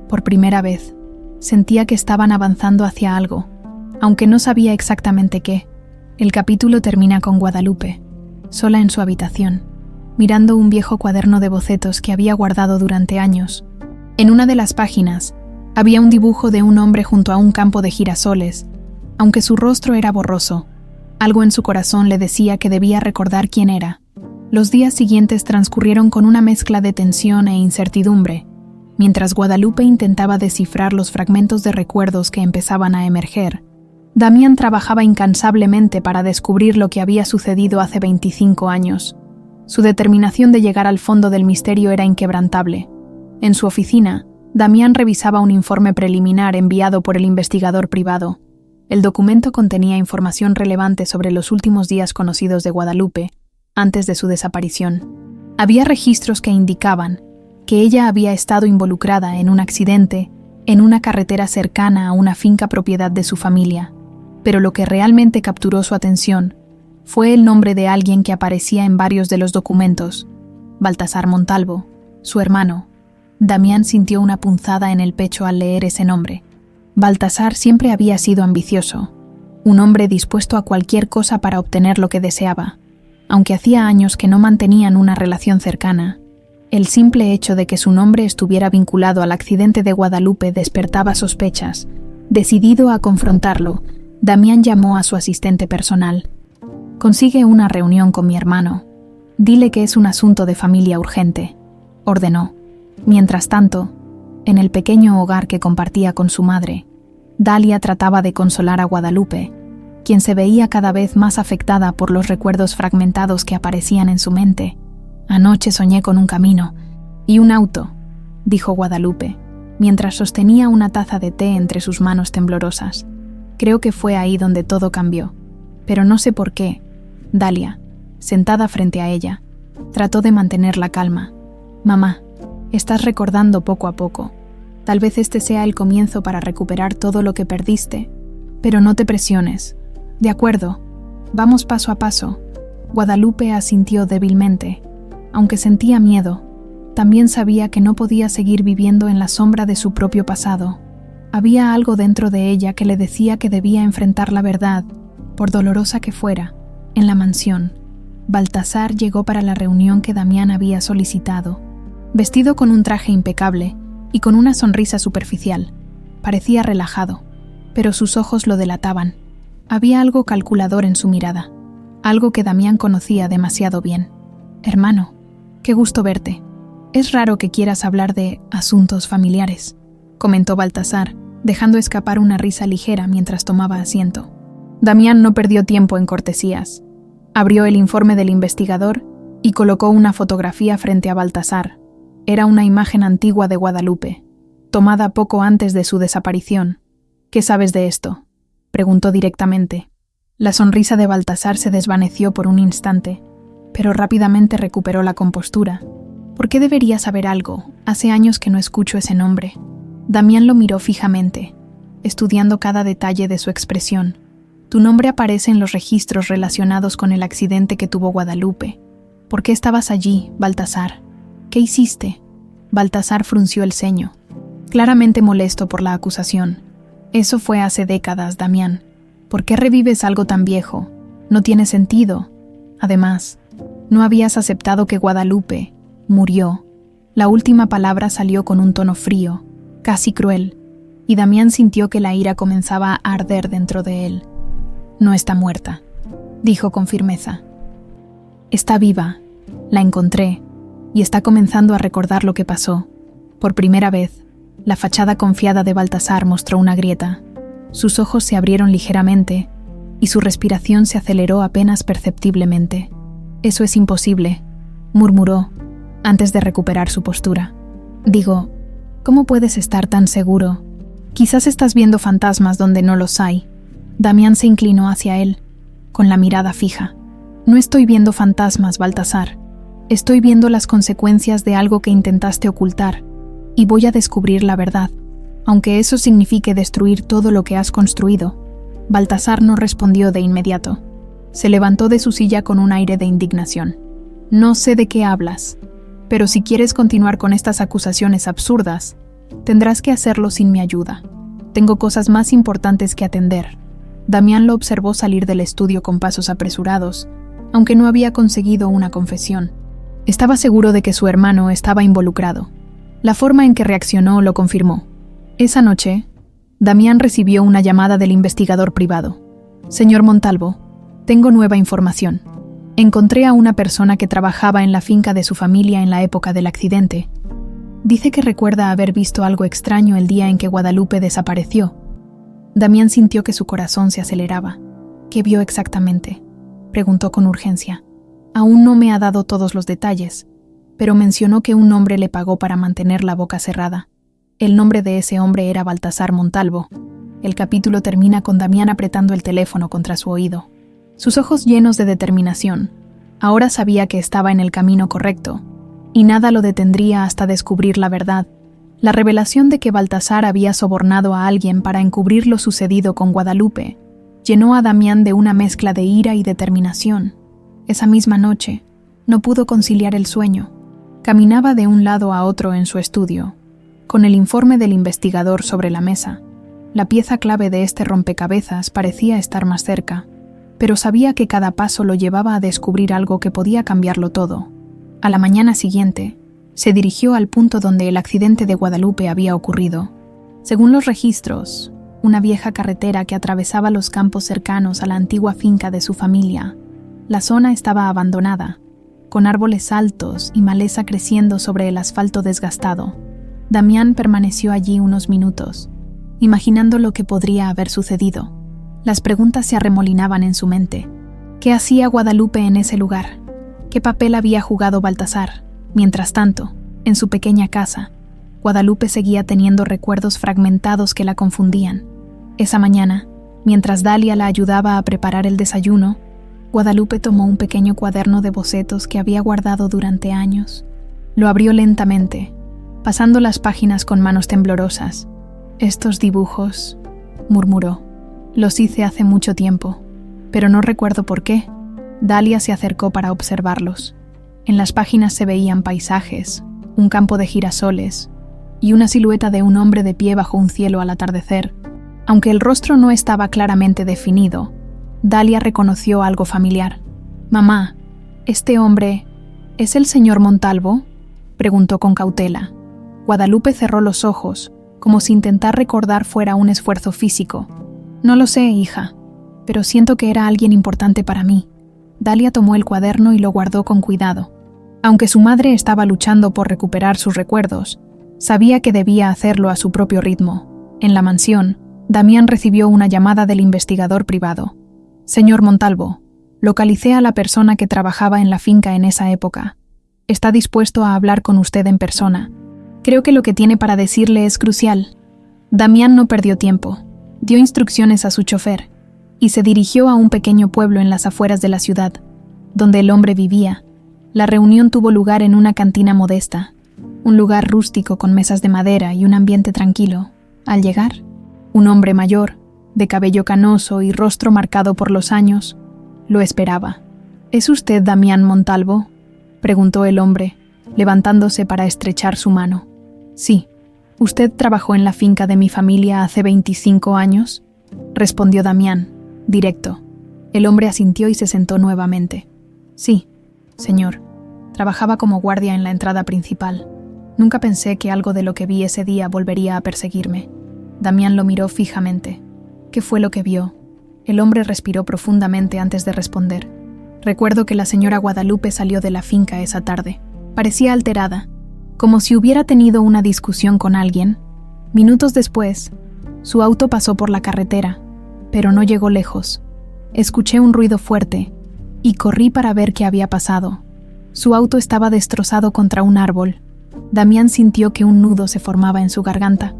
Por primera vez, sentía que estaban avanzando hacia algo, aunque no sabía exactamente qué. El capítulo termina con Guadalupe, sola en su habitación, mirando un viejo cuaderno de bocetos que había guardado durante años. En una de las páginas, había un dibujo de un hombre junto a un campo de girasoles. Aunque su rostro era borroso, algo en su corazón le decía que debía recordar quién era. Los días siguientes transcurrieron con una mezcla de tensión e incertidumbre, mientras Guadalupe intentaba descifrar los fragmentos de recuerdos que empezaban a emerger. Damián trabajaba incansablemente para descubrir lo que había sucedido hace 25 años. Su determinación de llegar al fondo del misterio era inquebrantable. En su oficina, Damián revisaba un informe preliminar enviado por el investigador privado. El documento contenía información relevante sobre los últimos días conocidos de Guadalupe, antes de su desaparición. Había registros que indicaban que ella había estado involucrada en un accidente en una carretera cercana a una finca propiedad de su familia, pero lo que realmente capturó su atención fue el nombre de alguien que aparecía en varios de los documentos: Baltasar Montalvo, su hermano. Damián sintió una punzada en el pecho al leer ese nombre. Baltasar siempre había sido ambicioso, un hombre dispuesto a cualquier cosa para obtener lo que deseaba. Aunque hacía años que no mantenían una relación cercana, el simple hecho de que su nombre estuviera vinculado al accidente de Guadalupe despertaba sospechas. Decidido a confrontarlo, Damián llamó a su asistente personal. «Consigue una reunión con mi hermano. Dile que es un asunto de familia urgente, ordenó. Mientras tanto, en el pequeño hogar que compartía con su madre, Dalia trataba de consolar a Guadalupe, quien se veía cada vez más afectada por los recuerdos fragmentados que aparecían en su mente. Anoche soñé con un camino y un auto, dijo Guadalupe, mientras sostenía una taza de té entre sus manos temblorosas. Creo que fue ahí donde todo cambió, pero no sé por qué. Dalia, sentada frente a ella, trató de mantener la calma. Mamá, estás recordando poco a poco. Tal vez este sea el comienzo para recuperar todo lo que perdiste, pero no te presiones. De acuerdo, vamos paso a paso. Guadalupe asintió débilmente. Aunque sentía miedo, también sabía que no podía seguir viviendo en la sombra de su propio pasado. Había algo dentro de ella que le decía que debía enfrentar la verdad, por dolorosa que fuera. En la mansión, Baltasar llegó para la reunión que Damián había solicitado. Vestido con un traje impecable y con una sonrisa superficial, parecía relajado, pero sus ojos lo delataban. Había algo calculador en su mirada, algo que Damián conocía demasiado bien. Hermano, qué gusto verte. Es raro que quieras hablar de asuntos familiares, comentó Baltasar, dejando escapar una risa ligera mientras tomaba asiento. Damián no perdió tiempo en cortesías. Abrió el informe del investigador y colocó una fotografía frente a Baltasar. Era una imagen antigua de Guadalupe, tomada poco antes de su desaparición. ¿Qué sabes de esto?, preguntó directamente. La sonrisa de Baltasar se desvaneció por un instante, pero rápidamente recuperó la compostura. ¿Por qué debería saber algo? Hace años que no escucho ese nombre. Damián lo miró fijamente, estudiando cada detalle de su expresión. Tu nombre aparece en los registros relacionados con el accidente que tuvo Guadalupe. ¿Por qué estabas allí, Baltasar? ¿Qué hiciste? Baltasar frunció el ceño, claramente molesto por la acusación. Eso fue hace décadas, Damián. ¿Por qué revives algo tan viejo? No tiene sentido. Además, no habías aceptado que Guadalupe murió. La última palabra salió con un tono frío, casi cruel, y Damián sintió que la ira comenzaba a arder dentro de él. No está muerta, dijo con firmeza. Está viva. La encontré, y está comenzando a recordar lo que pasó. Por primera vez, la fachada confiada de Baltasar mostró una grieta. Sus ojos se abrieron ligeramente, y su respiración se aceleró apenas perceptiblemente. Eso es imposible, murmuró, antes de recuperar su postura. Digo, ¿cómo puedes estar tan seguro? Quizás estás viendo fantasmas donde no los hay. Damián se inclinó hacia él, con la mirada fija. No estoy viendo fantasmas, Baltasar. Estoy viendo las consecuencias de algo que intentaste ocultar, y voy a descubrir la verdad, aunque eso signifique destruir todo lo que has construido. Baltasar no respondió de inmediato. Se levantó de su silla con un aire de indignación. No sé de qué hablas, pero si quieres continuar con estas acusaciones absurdas, tendrás que hacerlo sin mi ayuda. Tengo cosas más importantes que atender. Damián lo observó salir del estudio con pasos apresurados, aunque no había conseguido una confesión. Estaba seguro de que su hermano estaba involucrado. La forma en que reaccionó lo confirmó. Esa noche, Damián recibió una llamada del investigador privado. Señor Montalvo, tengo nueva información. Encontré a una persona que trabajaba en la finca de su familia en la época del accidente. Dice que recuerda haber visto algo extraño el día en que Guadalupe desapareció. Damián sintió que su corazón se aceleraba. ¿Qué vio exactamente?, preguntó con urgencia. Aún no me ha dado todos los detalles, pero mencionó que un hombre le pagó para mantener la boca cerrada. El nombre de ese hombre era Baltasar Montalvo. El capítulo termina con Damián apretando el teléfono contra su oído. Sus ojos llenos de determinación. Ahora sabía que estaba en el camino correcto, y nada lo detendría hasta descubrir la verdad. La revelación de que Baltasar había sobornado a alguien para encubrir lo sucedido con Guadalupe llenó a Damián de una mezcla de ira y determinación. Esa misma noche, no pudo conciliar el sueño. Caminaba de un lado a otro en su estudio, con el informe del investigador sobre la mesa. La pieza clave de este rompecabezas parecía estar más cerca, pero sabía que cada paso lo llevaba a descubrir algo que podía cambiarlo todo. A la mañana siguiente, se dirigió al punto donde el accidente de Guadalupe había ocurrido. Según los registros, una vieja carretera que atravesaba los campos cercanos a la antigua finca de su familia. La zona estaba abandonada, con árboles altos y maleza creciendo sobre el asfalto desgastado. Damián permaneció allí unos minutos, imaginando lo que podría haber sucedido. Las preguntas se arremolinaban en su mente. ¿Qué hacía Guadalupe en ese lugar? ¿Qué papel había jugado Baltasar? Mientras tanto, en su pequeña casa, Guadalupe seguía teniendo recuerdos fragmentados que la confundían. Esa mañana, mientras Dalia la ayudaba a preparar el desayuno, Guadalupe tomó un pequeño cuaderno de bocetos que había guardado durante años. Lo abrió lentamente, pasando las páginas con manos temblorosas. «Estos dibujos», murmuró, «los hice hace mucho tiempo, pero no recuerdo por qué». Dalia se acercó para observarlos. En las páginas se veían paisajes, un campo de girasoles y una silueta de un hombre de pie bajo un cielo al atardecer. Aunque el rostro no estaba claramente definido, Dalia reconoció algo familiar. «Mamá, ¿este hombre es el señor Montalvo?», preguntó con cautela. Guadalupe cerró los ojos, como si intentar recordar fuera un esfuerzo físico. «No lo sé, hija, pero siento que era alguien importante para mí». Dalia tomó el cuaderno y lo guardó con cuidado. Aunque su madre estaba luchando por recuperar sus recuerdos, sabía que debía hacerlo a su propio ritmo. En la mansión, Damián recibió una llamada del investigador privado. «Señor Montalvo, localicé a la persona que trabajaba en la finca en esa época. Está dispuesto a hablar con usted en persona. Creo que lo que tiene para decirle es crucial». Damián no perdió tiempo. Dio instrucciones a su chofer y se dirigió a un pequeño pueblo en las afueras de la ciudad, donde el hombre vivía. La reunión tuvo lugar en una cantina modesta, un lugar rústico con mesas de madera y un ambiente tranquilo. Al llegar, un hombre mayor, de cabello canoso y rostro marcado por los años, lo esperaba. «¿Es usted Damián Montalvo?», preguntó el hombre, levantándose para estrechar su mano. «Sí. ¿Usted trabajó en la finca de mi familia hace 25 años?» respondió Damián, directo. El hombre asintió y se sentó nuevamente. «Sí, señor. Trabajaba como guardia en la entrada principal. Nunca pensé que algo de lo que vi ese día volvería a perseguirme». Damián lo miró fijamente. «¿Qué fue lo que vio?». El hombre respiró profundamente antes de responder. «Recuerdo que la señora Guadalupe salió de la finca esa tarde. Parecía alterada, como si hubiera tenido una discusión con alguien. Minutos después, su auto pasó por la carretera, pero no llegó lejos. Escuché un ruido fuerte y corrí para ver qué había pasado. Su auto estaba destrozado contra un árbol». Damián sintió que un nudo se formaba en su garganta.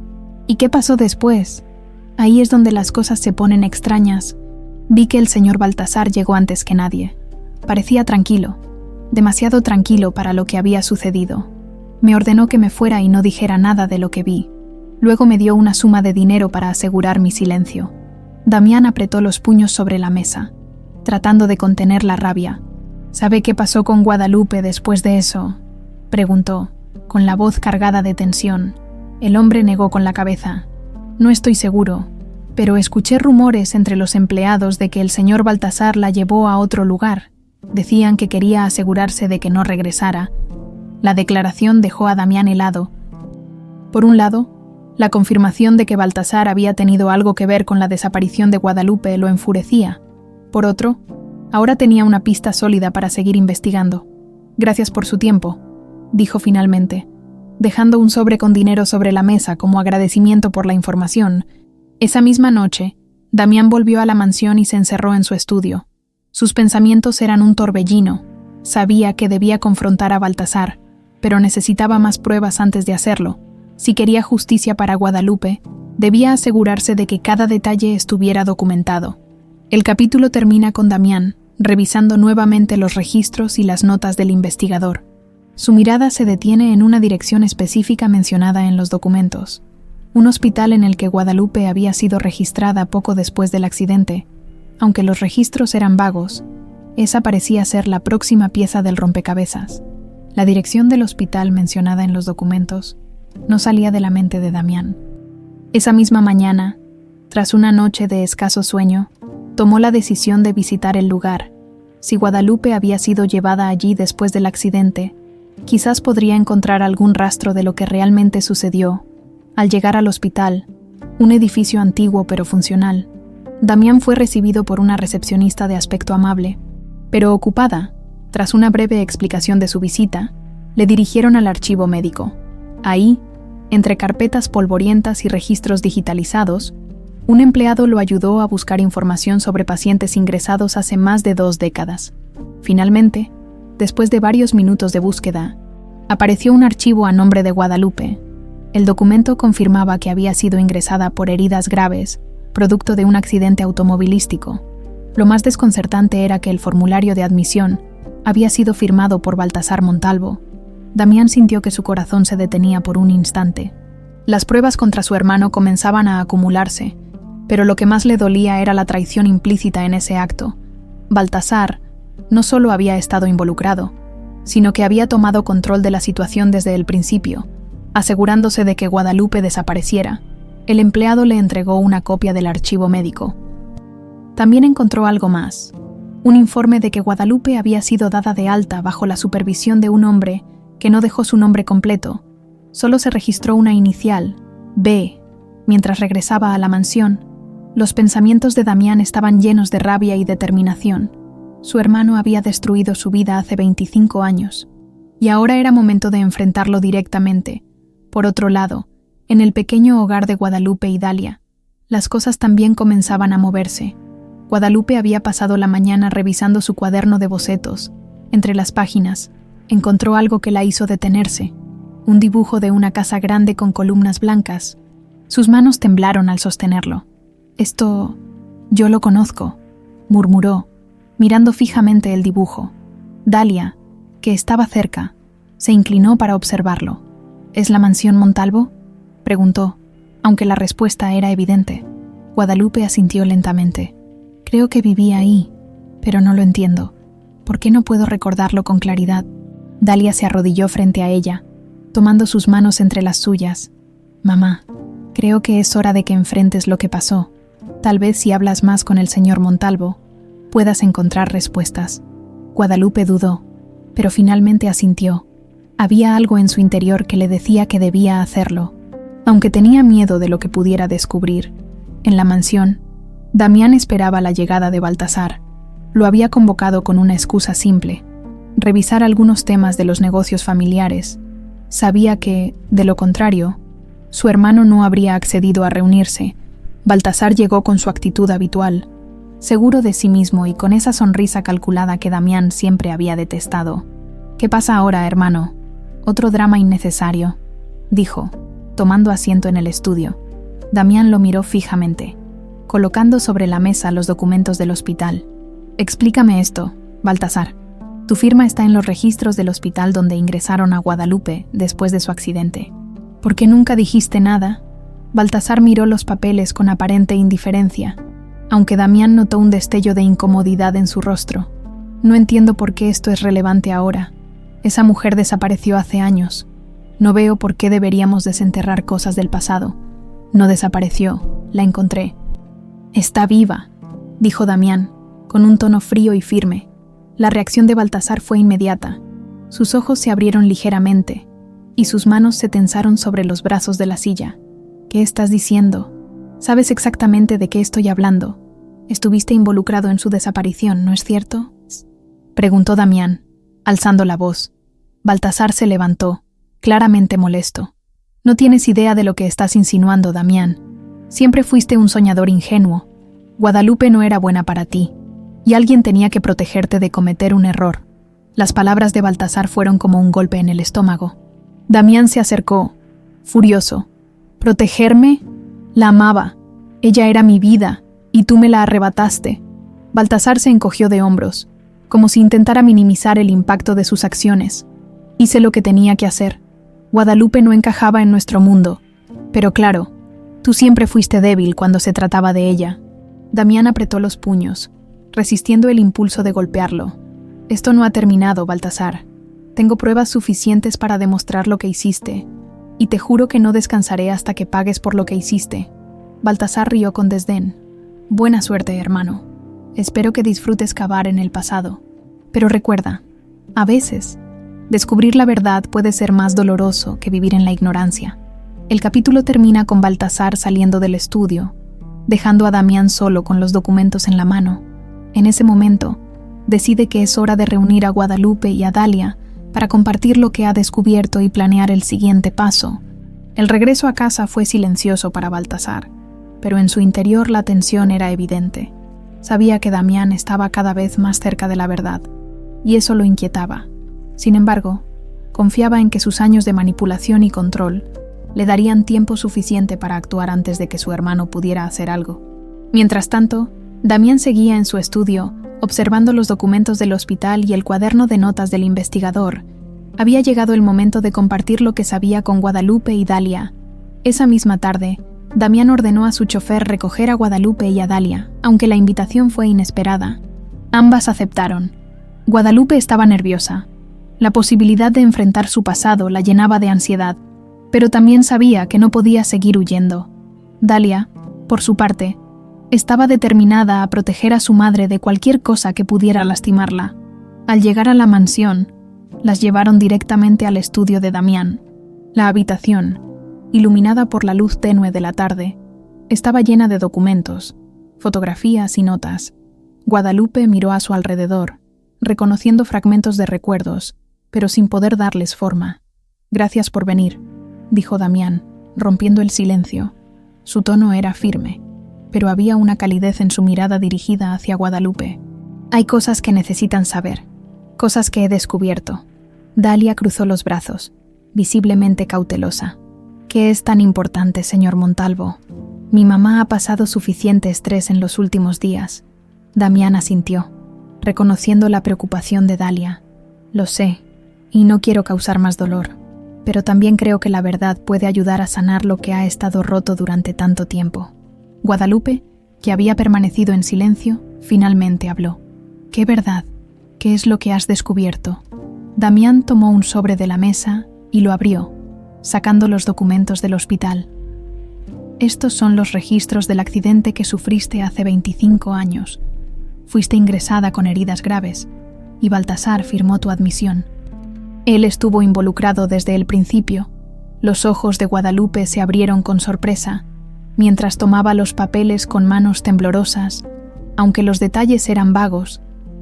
«¿Y qué pasó después?». «Ahí es donde las cosas se ponen extrañas. Vi que el señor Baltasar llegó antes que nadie. Parecía tranquilo, demasiado tranquilo para lo que había sucedido. Me ordenó que me fuera y no dijera nada de lo que vi. Luego me dio una suma de dinero para asegurar mi silencio». Damián apretó los puños sobre la mesa, tratando de contener la rabia. «¿Sabe qué pasó con Guadalupe después de eso?», preguntó, con la voz cargada de tensión. El hombre negó con la cabeza. «No estoy seguro, pero escuché rumores entre los empleados de que el señor Baltasar la llevó a otro lugar. Decían que quería asegurarse de que no regresara». La declaración dejó a Damián helado. Por un lado, la confirmación de que Baltasar había tenido algo que ver con la desaparición de Guadalupe lo enfurecía. Por otro, ahora tenía una pista sólida para seguir investigando. «Gracias por su tiempo», dijo finalmente, dejando un sobre con dinero sobre la mesa como agradecimiento por la información. Esa misma noche, Damián volvió a la mansión y se encerró en su estudio. Sus pensamientos eran un torbellino. Sabía que debía confrontar a Baltasar, pero necesitaba más pruebas antes de hacerlo. Si quería justicia para Guadalupe, debía asegurarse de que cada detalle estuviera documentado. El capítulo termina con Damián revisando nuevamente los registros y las notas del investigador. Su mirada se detiene en una dirección específica mencionada en los documentos, un hospital en el que Guadalupe había sido registrada poco después del accidente. Aunque los registros eran vagos, esa parecía ser la próxima pieza del rompecabezas. La dirección del hospital mencionada en los documentos no salía de la mente de Damián. Esa misma mañana, tras una noche de escaso sueño, tomó la decisión de visitar el lugar. Si Guadalupe había sido llevada allí después del accidente, quizás podría encontrar algún rastro de lo que realmente sucedió. Al llegar al hospital, un edificio antiguo pero funcional, Damián fue recibido por una recepcionista de aspecto amable, pero ocupada, Tras una breve explicación de su visita, le dirigieron al archivo médico. Ahí, entre carpetas polvorientas y registros digitalizados, un empleado lo ayudó a buscar información sobre pacientes ingresados hace más de 2 décadas. Finalmente, después de varios minutos de búsqueda, apareció un archivo a nombre de Guadalupe. El documento confirmaba que había sido ingresada por heridas graves, producto de un accidente automovilístico. Lo más desconcertante era que el formulario de admisión había sido firmado por Baltasar Montalvo. Damián sintió que su corazón se detenía por un instante. Las pruebas contra su hermano comenzaban a acumularse, pero lo que más le dolía era la traición implícita en ese acto. Baltasar no solo había estado involucrado, sino que había tomado control de la situación desde el principio, asegurándose de que Guadalupe desapareciera. El empleado le entregó una copia del archivo médico. También encontró algo más, un informe de que Guadalupe había sido dada de alta bajo la supervisión de un hombre que no dejó su nombre completo. Solo se registró una inicial, B. Mientras regresaba a la mansión, los pensamientos de Damián estaban llenos de rabia y determinación. Su hermano había destruido su vida hace 25 años, y ahora era momento de enfrentarlo directamente. Por otro lado, en el pequeño hogar de Guadalupe y Dalia, las cosas también comenzaban a moverse. Guadalupe había pasado la mañana revisando su cuaderno de bocetos. Entre las páginas, encontró algo que la hizo detenerse, un dibujo de una casa grande con columnas blancas. Sus manos temblaron al sostenerlo. «Esto, yo lo conozco», murmuró, mirando fijamente el dibujo. Dalia, que estaba cerca, se inclinó para observarlo. «¿Es la mansión Montalvo?», preguntó, aunque la respuesta era evidente. Guadalupe asintió lentamente. «Creo que vivía ahí, pero no lo entiendo. ¿Por qué no puedo recordarlo con claridad?». Dalia se arrodilló frente a ella, tomando sus manos entre las suyas. «Mamá, creo que es hora de que enfrentes lo que pasó. Tal vez si hablas más con el señor Montalvo, puedas encontrar respuestas». Guadalupe dudó, pero finalmente asintió. Había algo en su interior que le decía que debía hacerlo, aunque tenía miedo de lo que pudiera descubrir. En la mansión, Damián esperaba la llegada de Baltasar. Lo había convocado con una excusa simple: revisar algunos temas de los negocios familiares. Sabía que, de lo contrario, su hermano no habría accedido a reunirse. Baltasar llegó con su actitud habitual, seguro de sí mismo y con esa sonrisa calculada que Damián siempre había detestado. «¿Qué pasa ahora, hermano? Otro drama innecesario», dijo, tomando asiento en el estudio. Damián lo miró fijamente, colocando sobre la mesa los documentos del hospital. «Explícame esto, Baltasar. Tu firma está en los registros del hospital donde ingresaron a Guadalupe después de su accidente. ¿Por qué nunca dijiste nada?». Baltasar miró los papeles con aparente indiferencia, aunque Damián notó un destello de incomodidad en su rostro. «No entiendo por qué esto es relevante ahora. Esa mujer desapareció hace años. No veo por qué deberíamos desenterrar cosas del pasado. No desapareció, la encontré». «Está viva», dijo Damián, con un tono frío y firme. La reacción de Baltasar fue inmediata. Sus ojos se abrieron ligeramente, y sus manos se tensaron sobre los brazos de la silla. «¿Qué estás diciendo? Sabes exactamente de qué estoy hablando. Estuviste involucrado en su desaparición, ¿no es cierto?», preguntó Damián, alzando la voz. Baltasar se levantó, claramente molesto. «No tienes idea de lo que estás insinuando, Damián. Siempre fuiste un soñador ingenuo. Guadalupe no era buena para ti, y alguien tenía que protegerte de cometer un error». Las palabras de Baltasar fueron como un golpe en el estómago. Damián se acercó, furioso. «¿Protegerme? La amaba. Ella era mi vida, y tú me la arrebataste». Baltasar se encogió de hombros, como si intentara minimizar el impacto de sus acciones. «Hice lo que tenía que hacer. Guadalupe no encajaba en nuestro mundo. Pero claro, tú siempre fuiste débil cuando se trataba de ella». Damián apretó los puños, resistiendo el impulso de golpearlo. «Esto no ha terminado, Baltasar. Tengo pruebas suficientes para demostrar lo que hiciste, y te juro que no descansaré hasta que pagues por lo que hiciste». Baltasar rió con desdén. «Buena suerte, hermano. Espero que disfrutes cavar en el pasado. Pero recuerda, a veces, descubrir la verdad puede ser más doloroso que vivir en la ignorancia». El capítulo termina con Baltasar saliendo del estudio, dejando a Damián solo con los documentos en la mano. En ese momento, decide que es hora de reunir a Guadalupe y a Dalia para compartir lo que ha descubierto y planear el siguiente paso. El regreso a casa fue silencioso para Baltasar, pero en su interior la tensión era evidente. Sabía que Damián estaba cada vez más cerca de la verdad, y eso lo inquietaba. Sin embargo, confiaba en que sus años de manipulación y control le darían tiempo suficiente para actuar antes de que su hermano pudiera hacer algo. Mientras tanto, Damián seguía en su estudio, observando los documentos del hospital y el cuaderno de notas del investigador. Había llegado el momento de compartir lo que sabía con Guadalupe y Dalia. Esa misma tarde, Damián ordenó a su chofer recoger a Guadalupe y a Dalia, aunque la invitación fue inesperada. Ambas aceptaron. Guadalupe estaba nerviosa. La posibilidad de enfrentar su pasado la llenaba de ansiedad, pero también sabía que no podía seguir huyendo. Dalia, por su parte, estaba determinada a proteger a su madre de cualquier cosa que pudiera lastimarla. Al llegar a la mansión, las llevaron directamente al estudio de Damián. La habitación, iluminada por la luz tenue de la tarde, estaba llena de documentos, fotografías y notas. Guadalupe miró a su alrededor, reconociendo fragmentos de recuerdos, pero sin poder darles forma. «Gracias por venir», dijo Damián, rompiendo el silencio. Su tono era firme, pero había una calidez en su mirada dirigida hacia Guadalupe. «Hay cosas que necesitan saber, cosas que he descubierto». Dalia cruzó los brazos, visiblemente cautelosa. «¿Qué es tan importante, señor Montalvo? Mi mamá ha pasado suficiente estrés en los últimos días». Damián asintió, reconociendo la preocupación de Dalia. «Lo sé, y no quiero causar más dolor, pero también creo que la verdad puede ayudar a sanar lo que ha estado roto durante tanto tiempo». Guadalupe, que había permanecido en silencio, finalmente habló. «¿Qué verdad? ¿Qué es lo que has descubierto?» Damián tomó un sobre de la mesa y lo abrió, sacando los documentos del hospital. «Estos son los registros del accidente que sufriste hace 25 años. Fuiste ingresada con heridas graves, y Baltasar firmó tu admisión. Él estuvo involucrado desde el principio». Los ojos de Guadalupe se abrieron con sorpresa, mientras tomaba los papeles con manos temblorosas. Aunque los detalles eran vagos,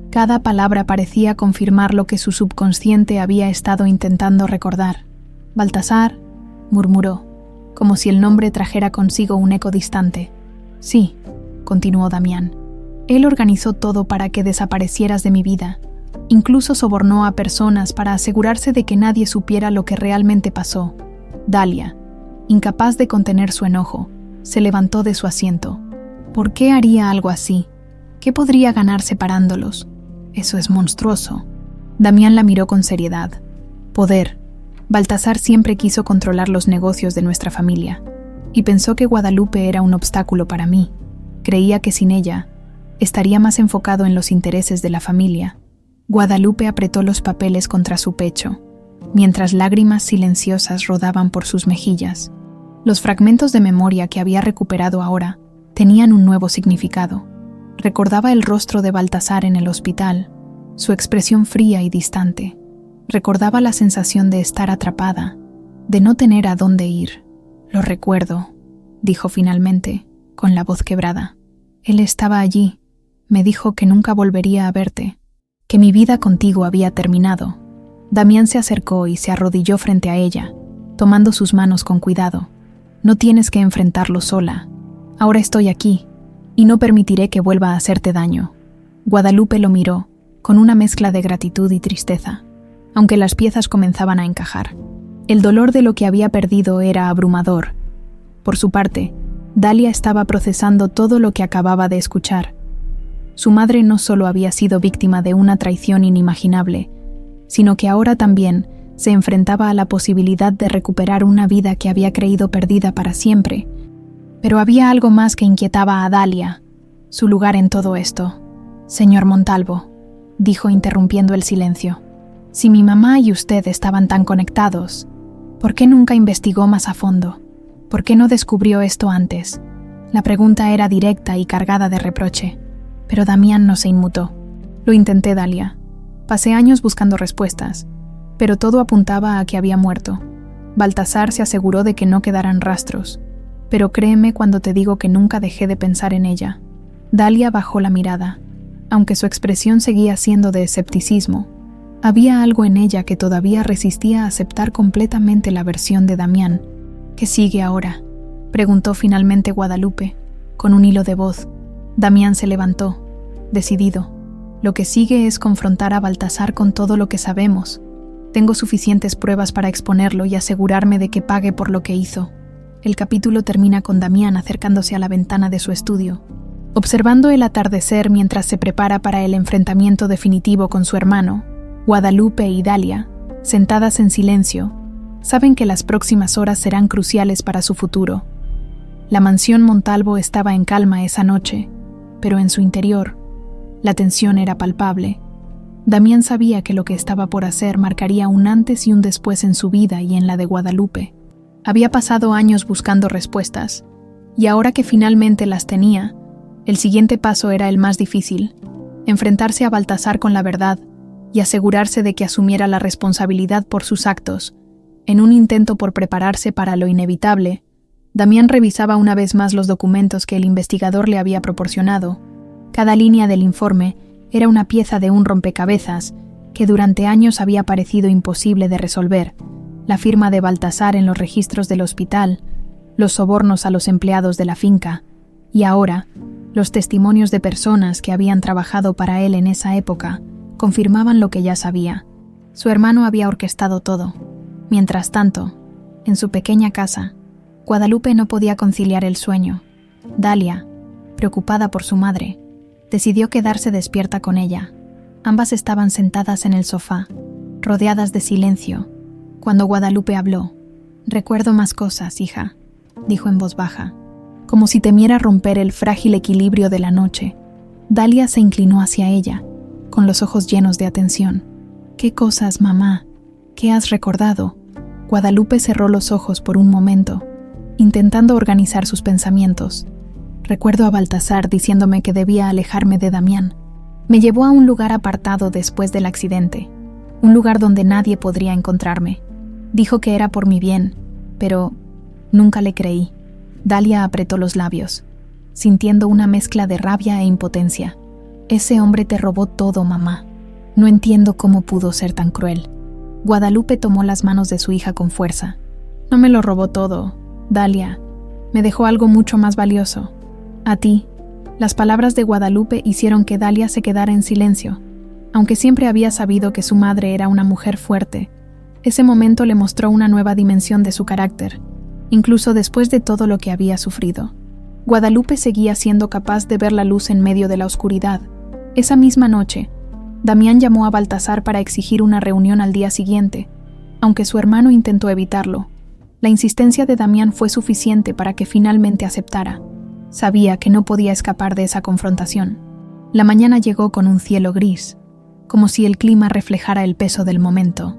cada palabra parecía confirmar lo que su subconsciente había estado intentando recordar. «Baltasar», murmuró, como si el nombre trajera consigo un eco distante. «Sí», continuó Damián. «Él organizó todo para que desaparecieras de mi vida. Incluso sobornó a personas para asegurarse de que nadie supiera lo que realmente pasó». Dalia, incapaz de contener su enojo, se levantó de su asiento. ¿Por qué haría algo así? ¿Qué podría ganar separándolos? Eso es monstruoso. Damián la miró con seriedad. Poder. Baltasar siempre quiso controlar los negocios de nuestra familia, y pensó que Guadalupe era un obstáculo para mí. Creía que sin ella, estaría más enfocado en los intereses de la familia. Guadalupe apretó los papeles contra su pecho, mientras lágrimas silenciosas rodaban por sus mejillas. Los fragmentos de memoria que había recuperado ahora tenían un nuevo significado. Recordaba el rostro de Baltasar en el hospital, su expresión fría y distante. Recordaba la sensación de estar atrapada, de no tener a dónde ir. «Lo recuerdo», dijo finalmente, con la voz quebrada. «Él estaba allí. Me dijo que nunca volvería a verte, que mi vida contigo había terminado». Damián se acercó y se arrodilló frente a ella, tomando sus manos con cuidado. «No tienes que enfrentarlo sola. Ahora estoy aquí, y no permitiré que vuelva a hacerte daño». Guadalupe lo miró, con una mezcla de gratitud y tristeza, aunque las piezas comenzaban a encajar. El dolor de lo que había perdido era abrumador. Por su parte, Dalia estaba procesando todo lo que acababa de escuchar. Su madre no solo había sido víctima de una traición inimaginable, sino que ahora también se enfrentaba a la posibilidad de recuperar una vida que había creído perdida para siempre. Pero había algo más que inquietaba a Dalia, su lugar en todo esto. «Señor Montalvo», dijo interrumpiendo el silencio, «si mi mamá y usted estaban tan conectados, ¿por qué nunca investigó más a fondo? ¿Por qué no descubrió esto antes?» La pregunta era directa y cargada de reproche, pero Damián no se inmutó. «Lo intenté, Dalia. Pasé años buscando respuestas, pero todo apuntaba a que había muerto. Baltasar se aseguró de que no quedaran rastros, pero créeme cuando te digo que nunca dejé de pensar en ella». Dalia bajó la mirada, Aunque su expresión seguía siendo de escepticismo, había algo en ella que todavía resistía a aceptar completamente la versión de Damián. ¿Qué sigue ahora?, preguntó finalmente Guadalupe, con un hilo de voz. Damián se levantó, decidido. Lo que sigue es confrontar a Baltasar con todo lo que sabemos. Tengo suficientes pruebas para exponerlo y asegurarme de que pague por lo que hizo. El capítulo termina con Damián acercándose a la ventana de su estudio, observando el atardecer mientras se prepara para el enfrentamiento definitivo con su hermano. Guadalupe y Dalia, sentadas en silencio, saben que las próximas horas serán cruciales para su futuro. La mansión Montalvo estaba en calma esa noche, pero en su interior, la tensión era palpable. Damián sabía que lo que estaba por hacer marcaría un antes y un después en su vida y en la de Guadalupe. Había pasado años buscando respuestas, y ahora que finalmente las tenía, el siguiente paso era el más difícil: enfrentarse a Baltasar con la verdad y asegurarse de que asumiera la responsabilidad por sus actos. En un intento por prepararse para lo inevitable, Damián revisaba una vez más los documentos que el investigador le había proporcionado. Cada línea del informe era una pieza de un rompecabezas que durante años había parecido imposible de resolver: la firma de Baltasar en los registros del hospital, los sobornos a los empleados de la finca, y ahora, los testimonios de personas que habían trabajado para él en esa época confirmaban lo que ya sabía. Su hermano había orquestado todo. Mientras tanto, en su pequeña casa, Guadalupe no podía conciliar el sueño. Dalia, preocupada por su madre, decidió quedarse despierta con ella. Ambas estaban sentadas en el sofá, rodeadas de silencio, cuando Guadalupe habló. «Recuerdo más cosas, hija», dijo en voz baja, como si temiera romper el frágil equilibrio de la noche. Dalia se inclinó hacia ella, con los ojos llenos de atención. «¿Qué cosas, mamá? ¿Qué has recordado?». Guadalupe cerró los ojos por un momento, intentando organizar sus pensamientos. «Recuerdo a Baltasar diciéndome que debía alejarme de Damián. Me llevó a un lugar apartado después del accidente, un lugar donde nadie podría encontrarme. Dijo que era por mi bien, pero nunca le creí». Dalia apretó los labios, sintiendo una mezcla de rabia e impotencia. «Ese hombre te robó todo, mamá. No entiendo cómo pudo ser tan cruel». Guadalupe tomó las manos de su hija con fuerza. «No me lo robó todo, Dalia. Me dejó algo mucho más valioso. A ti». Las palabras de Guadalupe hicieron que Dalia se quedara en silencio. Aunque siempre había sabido que su madre era una mujer fuerte, ese momento le mostró una nueva dimensión de su carácter, incluso después de todo lo que había sufrido. Guadalupe seguía siendo capaz de ver la luz en medio de la oscuridad. Esa misma noche, Damián llamó a Baltasar para exigir una reunión al día siguiente, aunque su hermano intentó evitarlo. La insistencia de Damián fue suficiente para que finalmente aceptara. Sabía que no podía escapar de esa confrontación. La mañana llegó con un cielo gris, como si el clima reflejara el peso del momento.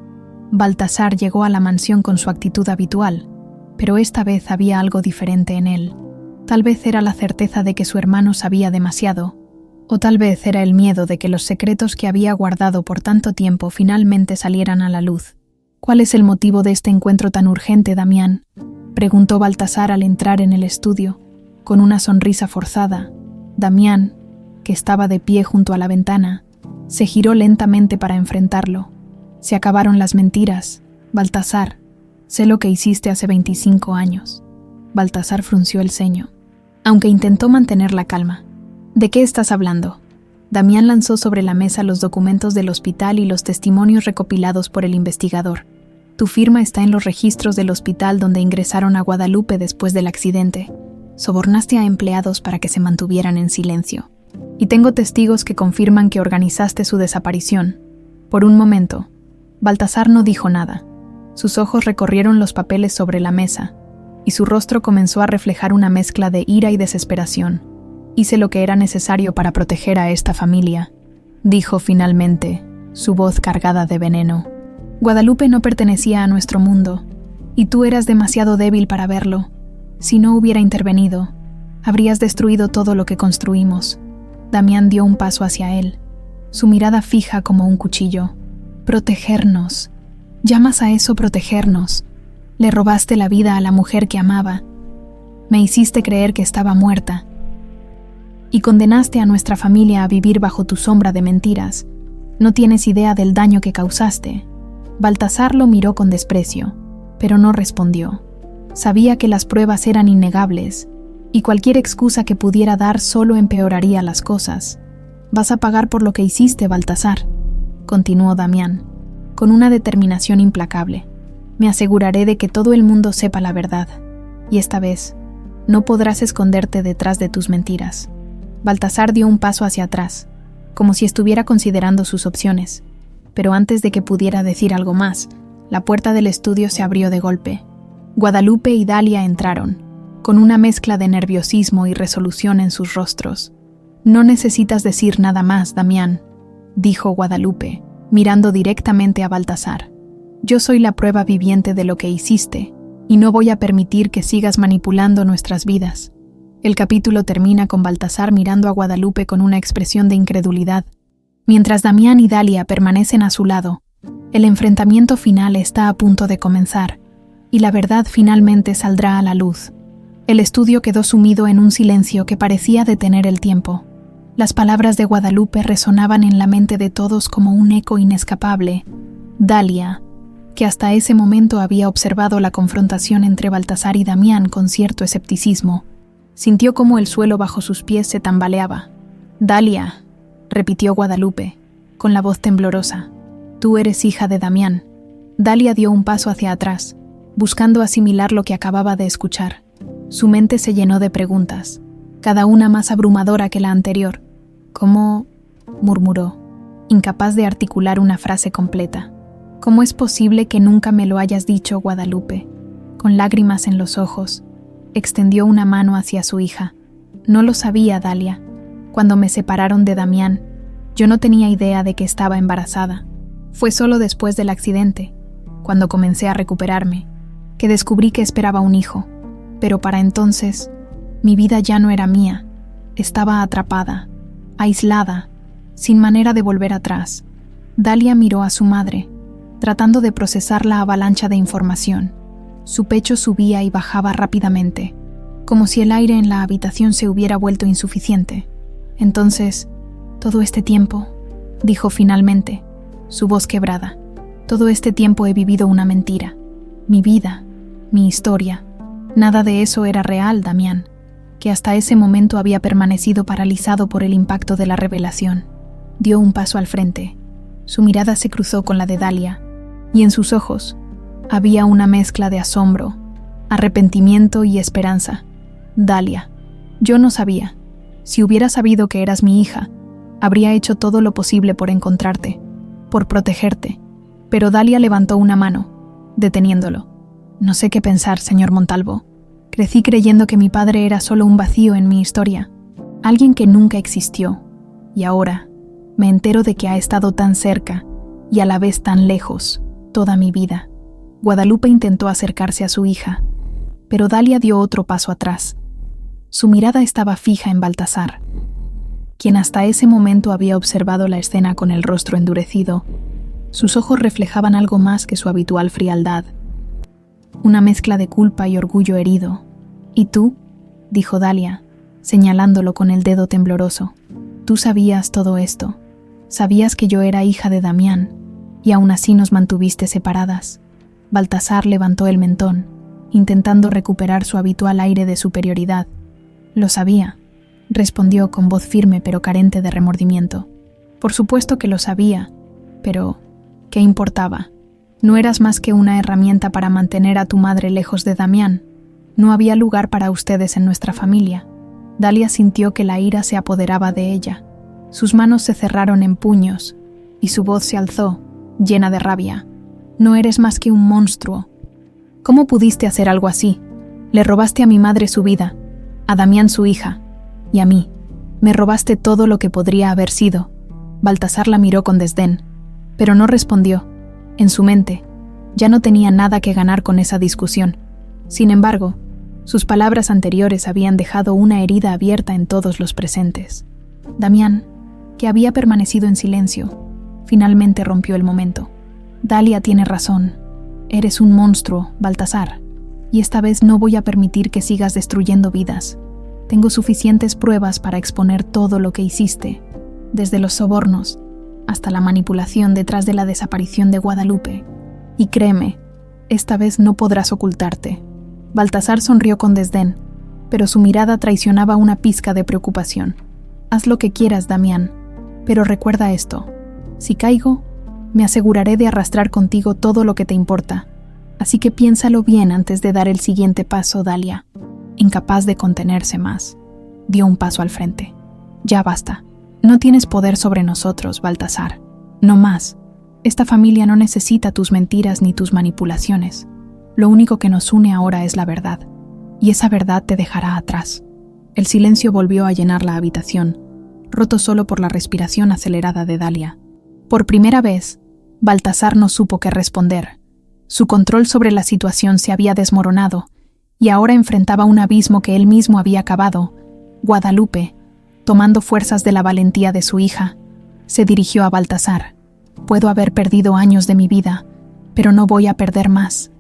Baltasar llegó a la mansión con su actitud habitual, pero esta vez había algo diferente en él. Tal vez era la certeza de que su hermano sabía demasiado, o tal vez era el miedo de que los secretos que había guardado por tanto tiempo finalmente salieran a la luz. «¿Cuál es el motivo de este encuentro tan urgente, Damián?», preguntó Baltasar al entrar en el estudio, con una sonrisa forzada. Damián, que estaba de pie junto a la ventana, se giró lentamente para enfrentarlo. «Se acabaron las mentiras, Baltasar. Sé lo que hiciste hace 25 años». Baltasar frunció el ceño, aunque intentó mantener la calma. «¿De qué estás hablando?». Damián lanzó sobre la mesa los documentos del hospital y los testimonios recopilados por el investigador. «Tu firma está en los registros del hospital donde ingresaron a Guadalupe después del accidente. Sobornaste a empleados para que se mantuvieran en silencio. Y tengo testigos que confirman que organizaste su desaparición». Por un momento, Baltasar no dijo nada. Sus ojos recorrieron los papeles sobre la mesa, y su rostro comenzó a reflejar una mezcla de ira y desesperación. «Hice lo que era necesario para proteger a esta familia», dijo finalmente, su voz cargada de veneno. «Guadalupe no pertenecía a nuestro mundo, y tú eras demasiado débil para verlo. Si no hubiera intervenido, habrías destruido todo lo que construimos». Damián dio un paso hacia él, su mirada fija como un cuchillo. «Protegernos. ¿Llamas a eso protegernos? Le robaste la vida a la mujer que amaba. Me hiciste creer que estaba muerta». y condenaste a nuestra familia a vivir bajo tu sombra de mentiras. No tienes idea del daño que causaste. Baltasar lo miró con desprecio, pero no respondió. Sabía que las pruebas eran innegables, y cualquier excusa que pudiera dar solo empeoraría las cosas. «Vas a pagar por lo que hiciste, Baltasar», continuó Damián, con una determinación implacable. «Me aseguraré de que todo el mundo sepa la verdad, y esta vez no podrás esconderte detrás de tus mentiras». Baltasar dio un paso hacia atrás, como si estuviera considerando sus opciones, pero antes de que pudiera decir algo más, la puerta del estudio se abrió de golpe. Guadalupe y Dalia entraron, con una mezcla de nerviosismo y resolución en sus rostros. «No necesitas decir nada más, Damián», dijo Guadalupe, mirando directamente a Baltasar. «Yo soy la prueba viviente de lo que hiciste, y no voy a permitir que sigas manipulando nuestras vidas». El capítulo termina con Baltasar mirando a Guadalupe con una expresión de incredulidad. Mientras Damián y Dalia permanecen a su lado, el enfrentamiento final está a punto de comenzar, y la verdad finalmente saldrá a la luz. El estudio quedó sumido en un silencio que parecía detener el tiempo. Las palabras de Guadalupe resonaban en la mente de todos como un eco inescapable. Dalia, que hasta ese momento había observado la confrontación entre Baltasar y Damián con cierto escepticismo, sintió como el suelo bajo sus pies se tambaleaba. «Dalia», repitió Guadalupe, con la voz temblorosa, «tú eres hija de Damián». Dalia dio un paso hacia atrás, buscando asimilar lo que acababa de escuchar. Su mente se llenó de preguntas, cada una más abrumadora que la anterior. «¿Cómo?», murmuró, incapaz de articular una frase completa. «¿Cómo es posible que nunca me lo hayas dicho, Guadalupe?». Con lágrimas en los ojos, extendió una mano hacia su hija. «No lo sabía, Dalia. Cuando me separaron de Damián, yo no tenía idea de que estaba embarazada. Fue solo después del accidente, cuando comencé a recuperarme, que descubrí que esperaba un hijo. Pero para entonces, mi vida ya no era mía. Estaba atrapada, aislada, sin manera de volver atrás». Dalia miró a su madre, tratando de procesar la avalancha de información. Su pecho subía y bajaba rápidamente, como si el aire en la habitación se hubiera vuelto insuficiente. «Entonces, todo este tiempo», dijo finalmente, su voz quebrada, «todo este tiempo he vivido una mentira. Mi vida, mi historia, nada de eso era real, Damián», que hasta ese momento había permanecido paralizado por el impacto de la revelación. Dio un paso al frente. Su mirada se cruzó con la de Dalia, y en sus ojos había una mezcla de asombro, arrepentimiento y esperanza. «Dalia, yo no sabía. Si hubiera sabido que eras mi hija, habría hecho todo lo posible por encontrarte, por protegerte». Pero Dalia levantó una mano, deteniéndolo. «No sé qué pensar, señor Montalvo. Crecí creyendo que mi padre era solo un vacío en mi historia, alguien que nunca existió, y ahora me entero de que ha estado tan cerca y a la vez tan lejos toda mi vida». Guadalupe intentó acercarse a su hija, pero Dalia dio otro paso atrás. Su mirada estaba fija en Baltasar, quien hasta ese momento había observado la escena con el rostro endurecido. Sus ojos reflejaban algo más que su habitual frialdad, una mezcla de culpa y orgullo herido. «¿Y tú?», dijo Dalia, señalándolo con el dedo tembloroso. «Tú sabías todo esto. Sabías que yo era hija de Damián, y aún así nos mantuviste separadas». Baltasar levantó el mentón, intentando recuperar su habitual aire de superioridad. «Lo sabía», respondió con voz firme pero carente de remordimiento. «Por supuesto que lo sabía, pero ¿qué importaba? No eras más que una herramienta para mantener a tu madre lejos de Damián. No había lugar para ustedes en nuestra familia». Dalia sintió que la ira se apoderaba de ella. Sus manos se cerraron en puños, y su voz se alzó, llena de rabia. «No eres más que un monstruo. ¿Cómo pudiste hacer algo así? Le robaste a mi madre su vida, a Damián su hija, y a mí. Me robaste todo lo que podría haber sido». Baltasar la miró con desdén, pero no respondió. En su mente, ya no tenía nada que ganar con esa discusión. Sin embargo, sus palabras anteriores habían dejado una herida abierta en todos los presentes. Damián, que había permanecido en silencio, finalmente rompió el momento. «Dalia tiene razón. Eres un monstruo, Baltasar, y esta vez no voy a permitir que sigas destruyendo vidas. Tengo suficientes pruebas para exponer todo lo que hiciste, desde los sobornos hasta la manipulación detrás de la desaparición de Guadalupe. Y créeme, esta vez no podrás ocultarte. Baltasar sonrió con desdén, pero su mirada traicionaba una pizca de preocupación. Haz lo que quieras, Damián, pero recuerda esto. Si caigo, me aseguraré de arrastrar contigo todo lo que te importa. Así que piénsalo bien antes de dar el siguiente paso, Dalia. Incapaz de contenerse más, dio un paso al frente. Ya basta. No tienes poder sobre nosotros, Baltasar. No más. Esta familia no necesita tus mentiras ni tus manipulaciones. Lo único que nos une ahora es la verdad. Y esa verdad te dejará atrás. El silencio volvió a llenar la habitación, roto solo por la respiración acelerada de Dalia. Por primera vez, Baltasar no supo qué responder. Su control sobre la situación se había desmoronado, y ahora enfrentaba un abismo que él mismo había cavado. Guadalupe, tomando fuerzas de la valentía de su hija, se dirigió a Baltasar. Puedo haber perdido años de mi vida, pero no voy a perder más.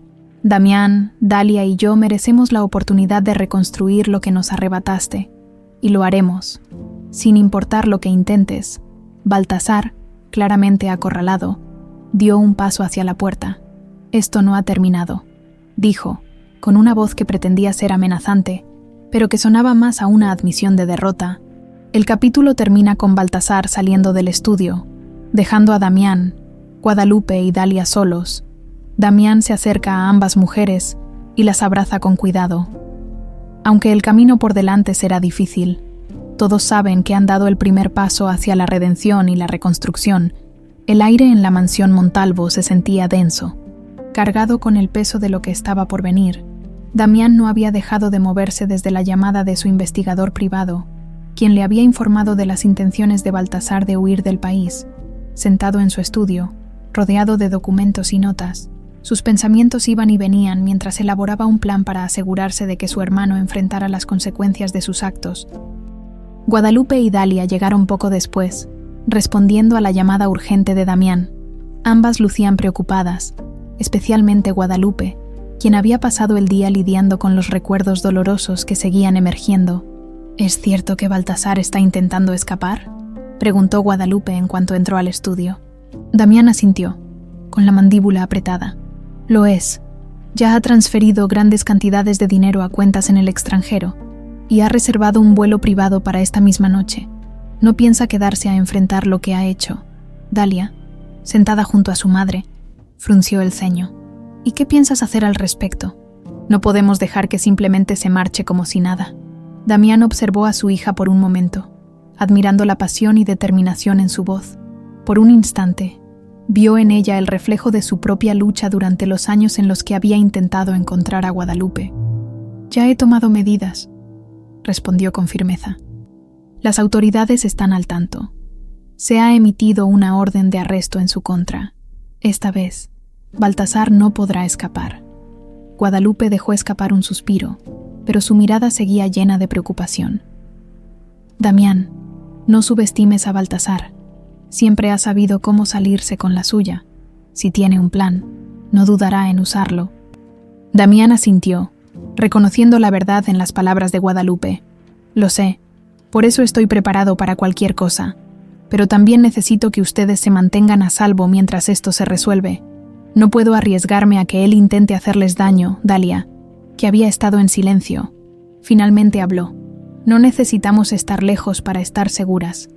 Damián, Dalia y yo merecemos la oportunidad de reconstruir lo que nos arrebataste, y lo haremos, sin importar lo que intentes. Baltasar, claramente acorralado, dio un paso hacia la puerta. Esto no ha terminado, dijo, con una voz que pretendía ser amenazante, pero que sonaba más a una admisión de derrota. El capítulo termina con Baltasar saliendo del estudio, dejando a Damián, Guadalupe y Dalia solos. Damián se acerca a ambas mujeres y las abraza con cuidado. Aunque el camino por delante será difícil, todos saben que han dado el primer paso hacia la redención y la reconstrucción. El aire en la mansión Montalvo se sentía denso, cargado con el peso de lo que estaba por venir. Damián no había dejado de moverse desde la llamada de su investigador privado, quien le había informado de las intenciones de Baltasar de huir del país. Sentado en su estudio, rodeado de documentos y notas, sus pensamientos iban y venían mientras elaboraba un plan para asegurarse de que su hermano enfrentara las consecuencias de sus actos. Guadalupe y Dalia llegaron poco después, respondiendo a la llamada urgente de Damián. Ambas lucían preocupadas, especialmente Guadalupe, quien había pasado el día lidiando con los recuerdos dolorosos que seguían emergiendo. ¿Es cierto que Baltasar está intentando escapar?, preguntó Guadalupe en cuanto entró al estudio. Damián asintió, con la mandíbula apretada. Lo es. Ya ha transferido grandes cantidades de dinero a cuentas en el extranjero y ha reservado un vuelo privado para esta misma noche. No piensa quedarse a enfrentar lo que ha hecho. Dalia, sentada junto a su madre, frunció el ceño. ¿Y qué piensas hacer al respecto? No podemos dejar que simplemente se marche como si nada. Damián observó a su hija por un momento, admirando la pasión y determinación en su voz. Por un instante, vio en ella el reflejo de su propia lucha durante los años en los que había intentado encontrar a Guadalupe. «Ya he tomado medidas», respondió con firmeza. «Las autoridades están al tanto. Se ha emitido una orden de arresto en su contra. Esta vez, Baltasar no podrá escapar». Guadalupe dejó escapar un suspiro, pero su mirada seguía llena de preocupación. «Damián, no subestimes a Baltasar. Siempre ha sabido cómo salirse con la suya. Si tiene un plan, no dudará en usarlo». Damián asintió, reconociendo la verdad en las palabras de Guadalupe. «Lo sé, por eso estoy preparado para cualquier cosa, pero también necesito que ustedes se mantengan a salvo mientras esto se resuelve. No puedo arriesgarme a que él intente hacerles daño, Dalia», que había estado en silencio. Finalmente habló. «No necesitamos estar lejos para estar seguras.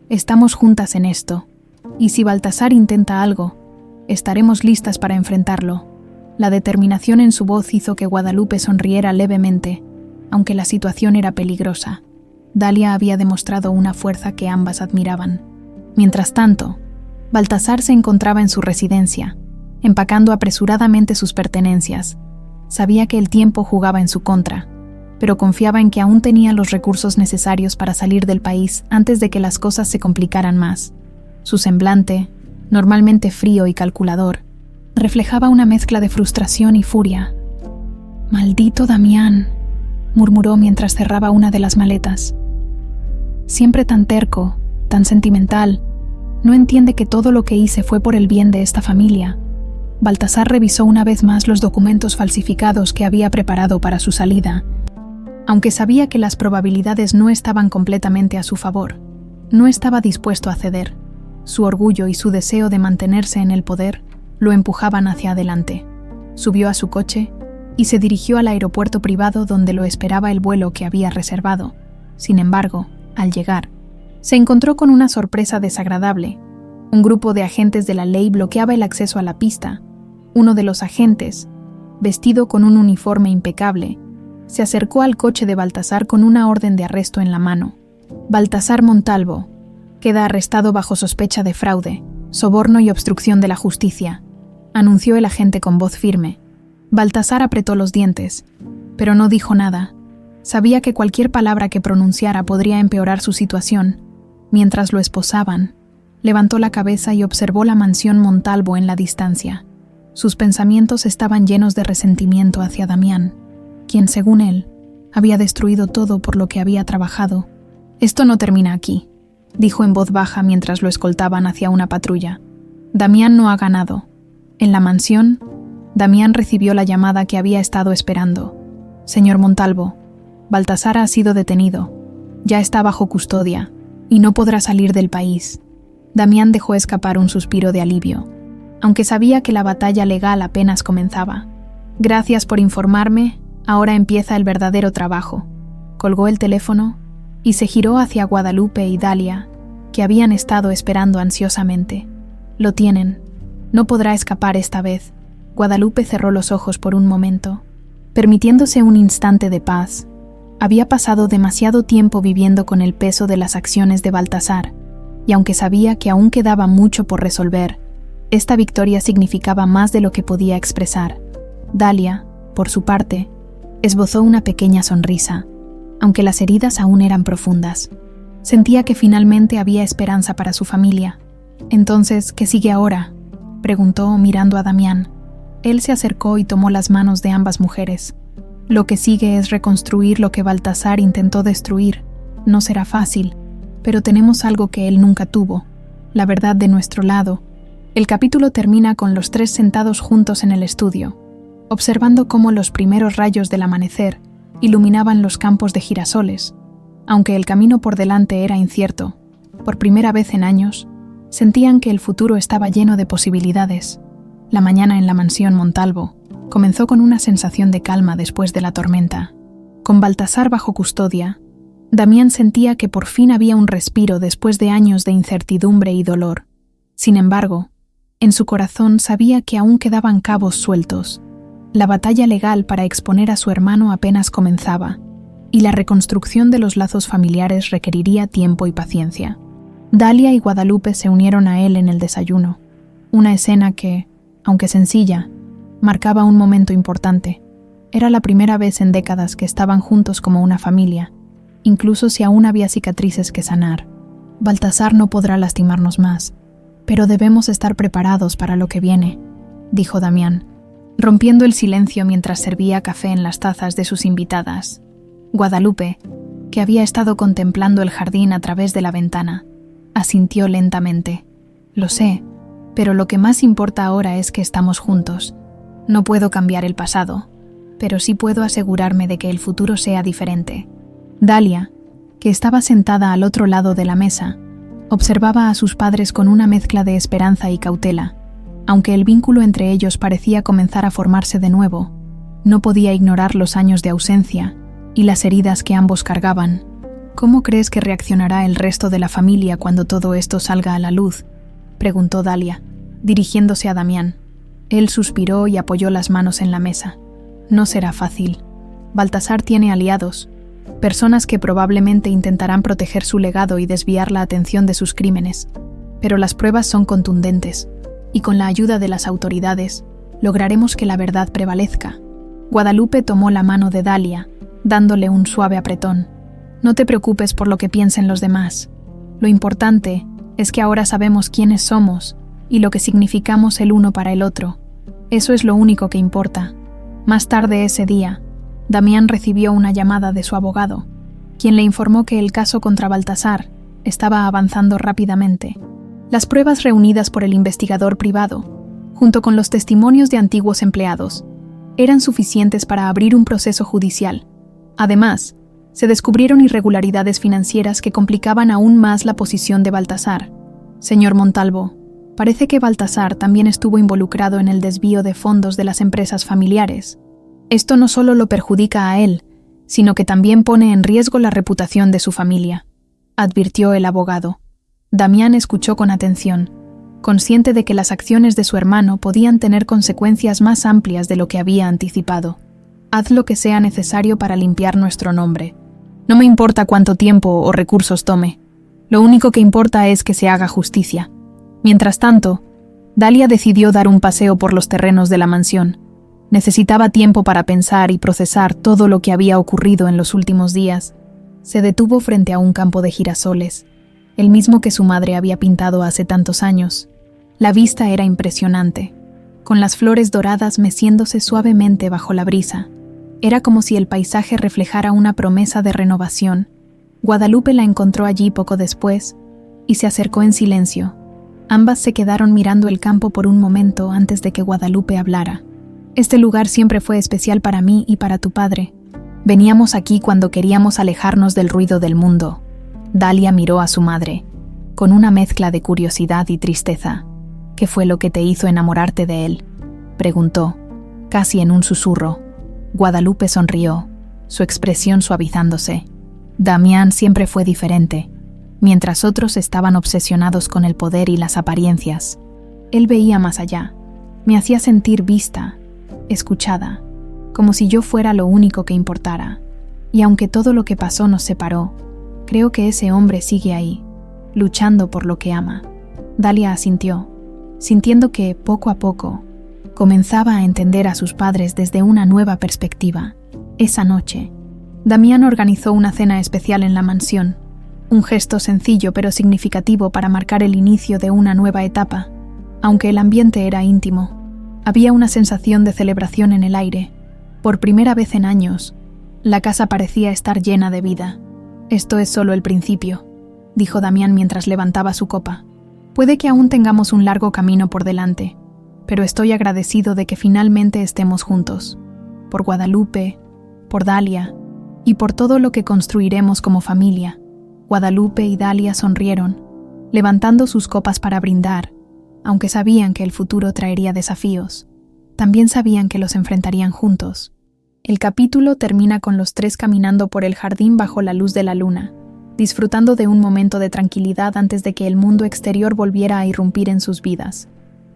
Estamos juntas en esto, y si Baltasar intenta algo, estaremos listas para enfrentarlo». La determinación en su voz hizo que Guadalupe sonriera levemente, aunque la situación era peligrosa. Dalia había demostrado una fuerza que ambas admiraban. Mientras tanto, Baltasar se encontraba en su residencia, empacando apresuradamente sus pertenencias. Sabía que el tiempo jugaba en su contra, pero confiaba en que aún tenía los recursos necesarios para salir del país antes de que las cosas se complicaran más. Su semblante, normalmente frío y calculador, reflejaba una mezcla de frustración y furia. «Maldito Damián», murmuró mientras cerraba una de las maletas. «Siempre tan terco, tan sentimental, no entiende que todo lo que hice fue por el bien de esta familia». Baltasar revisó una vez más los documentos falsificados que había preparado para su salida. Aunque sabía que las probabilidades no estaban completamente a su favor, no estaba dispuesto a ceder. Su orgullo y su deseo de mantenerse en el poder lo empujaban hacia adelante. Subió a su coche y se dirigió al aeropuerto privado donde lo esperaba el vuelo que había reservado. Sin embargo, al llegar, se encontró con una sorpresa desagradable. Un grupo de agentes de la ley bloqueaba el acceso a la pista. Uno de los agentes, vestido con un uniforme impecable, se acercó al coche de Baltasar con una orden de arresto en la mano. Baltasar Montalvo queda arrestado bajo sospecha de fraude, soborno y obstrucción de la justicia, anunció el agente con voz firme. Baltasar apretó los dientes, pero no dijo nada. Sabía que cualquier palabra que pronunciara podría empeorar su situación. Mientras lo esposaban, levantó la cabeza y observó la mansión Montalvo en la distancia. Sus pensamientos estaban llenos de resentimiento hacia Damián, quien, según él, había destruido todo por lo que había trabajado. «Esto no termina aquí», dijo en voz baja mientras lo escoltaban hacia una patrulla. «Damián no ha ganado». En la mansión, Damián recibió la llamada que había estado esperando. «Señor Montalvo, Baltasar ha sido detenido. Ya está bajo custodia y no podrá salir del país». Damián dejó escapar un suspiro de alivio, aunque sabía que la batalla legal apenas comenzaba. «Gracias por informarme. Ahora empieza el verdadero trabajo». Colgó el teléfono y se giró hacia Guadalupe y Dalia, que habían estado esperando ansiosamente. «Lo tienen. No podrá escapar esta vez». Guadalupe cerró los ojos por un momento, permitiéndose un instante de paz. Había pasado demasiado tiempo viviendo con el peso de las acciones de Baltasar, y aunque sabía que aún quedaba mucho por resolver, esta victoria significaba más de lo que podía expresar. Dalia, por su parte, esbozó una pequeña sonrisa, aunque las heridas aún eran profundas. Sentía que finalmente había esperanza para su familia. «Entonces, ¿qué sigue ahora?», preguntó mirando a Damián. Él se acercó y tomó las manos de ambas mujeres. «Lo que sigue es reconstruir lo que Baltasar intentó destruir. No será fácil, pero tenemos algo que él nunca tuvo, la verdad de nuestro lado». El capítulo termina con los tres sentados juntos en el estudio, observando cómo los primeros rayos del amanecer iluminaban los campos de girasoles. Aunque el camino por delante era incierto, por primera vez en años, sentían que el futuro estaba lleno de posibilidades. La mañana en la mansión Montalvo comenzó con una sensación de calma después de la tormenta. Con Baltasar bajo custodia, Damián sentía que por fin había un respiro después de años de incertidumbre y dolor. Sin embargo, en su corazón sabía que aún quedaban cabos sueltos. La batalla legal para exponer a su hermano apenas comenzaba, y la reconstrucción de los lazos familiares requeriría tiempo y paciencia. Dalia y Guadalupe se unieron a él en el desayuno, una escena que, aunque sencilla, marcaba un momento importante. Era la primera vez en décadas que estaban juntos como una familia, incluso si aún había cicatrices que sanar. «Baltasar no podrá lastimarnos más, pero debemos estar preparados para lo que viene», dijo Damián, rompiendo el silencio mientras servía café en las tazas de sus invitadas. Guadalupe, que había estado contemplando el jardín a través de la ventana, asintió lentamente. «Lo sé, pero lo que más importa ahora es que estamos juntos. No puedo cambiar el pasado, pero sí puedo asegurarme de que el futuro sea diferente». Dalia, que estaba sentada al otro lado de la mesa, observaba a sus padres con una mezcla de esperanza y cautela. Aunque el vínculo entre ellos parecía comenzar a formarse de nuevo, no podía ignorar los años de ausencia y las heridas que ambos cargaban. «¿Cómo crees que reaccionará el resto de la familia cuando todo esto salga a la luz?», preguntó Dalia, dirigiéndose a Damián. Él suspiró y apoyó las manos en la mesa. «No será fácil. Baltasar tiene aliados, personas que probablemente intentarán proteger su legado y desviar la atención de sus crímenes. Pero las pruebas son contundentes, y con la ayuda de las autoridades, lograremos que la verdad prevalezca». Guadalupe tomó la mano de Dalia, dándole un suave apretón. «No te preocupes por lo que piensen los demás. Lo importante es que ahora sabemos quiénes somos y lo que significamos el uno para el otro. Eso es lo único que importa». Más tarde ese día, Damián recibió una llamada de su abogado, quien le informó que el caso contra Baltasar estaba avanzando rápidamente. Las pruebas reunidas por el investigador privado, junto con los testimonios de antiguos empleados, eran suficientes para abrir un proceso judicial, Además, se descubrieron irregularidades financieras que complicaban aún más la posición de Baltasar. Señor Montalvo, parece que Baltasar también estuvo involucrado en el desvío de fondos de las empresas familiares. Esto no solo lo perjudica a él, sino que también pone en riesgo la reputación de su familia, advirtió el abogado. Damián escuchó con atención, consciente de que las acciones de su hermano podían tener consecuencias más amplias de lo que había anticipado. Haz lo que sea necesario para limpiar nuestro nombre. No me importa cuánto tiempo o recursos tome. Lo único que importa es que se haga justicia. Mientras tanto, Dalia decidió dar un paseo por los terrenos de la mansión. Necesitaba tiempo para pensar y procesar todo lo que había ocurrido en los últimos días. Se detuvo frente a un campo de girasoles, el mismo que su madre había pintado hace tantos años. La vista era impresionante, con las flores doradas meciéndose suavemente bajo la brisa. Era como si el paisaje reflejara una promesa de renovación. Guadalupe la encontró allí poco después y se acercó en silencio. Ambas se quedaron mirando el campo por un momento antes de que Guadalupe hablara. Este lugar siempre fue especial para mí y para tu padre. Veníamos aquí cuando queríamos alejarnos del ruido del mundo. Dalia miró a su madre, con una mezcla de curiosidad y tristeza. ¿Qué fue lo que te hizo enamorarte de él?, preguntó, casi en un susurro. Guadalupe sonrió, su expresión suavizándose. Damián siempre fue diferente. Mientras otros estaban obsesionados con el poder y las apariencias, él veía más allá. Me hacía sentir vista, escuchada, como si yo fuera lo único que importara. Y aunque todo lo que pasó nos separó, creo que ese hombre sigue ahí, luchando por lo que ama. Dalia asintió, sintiendo que, poco a poco, comenzaba a entender a sus padres desde una nueva perspectiva. Esa noche, Damián organizó una cena especial en la mansión, un gesto sencillo pero significativo para marcar el inicio de una nueva etapa. Aunque el ambiente era íntimo, había una sensación de celebración en el aire. Por primera vez en años, la casa parecía estar llena de vida. Esto es solo el principio, dijo Damián mientras levantaba su copa. Puede que aún tengamos un largo camino por delante, pero estoy agradecido de que finalmente estemos juntos. Por Guadalupe, por Dalia y por todo lo que construiremos como familia. Guadalupe y Dalia sonrieron, levantando sus copas para brindar. Aunque sabían que el futuro traería desafíos, también sabían que los enfrentarían juntos. El capítulo termina con los tres caminando por el jardín bajo la luz de la luna, disfrutando de un momento de tranquilidad antes de que el mundo exterior volviera a irrumpir en sus vidas.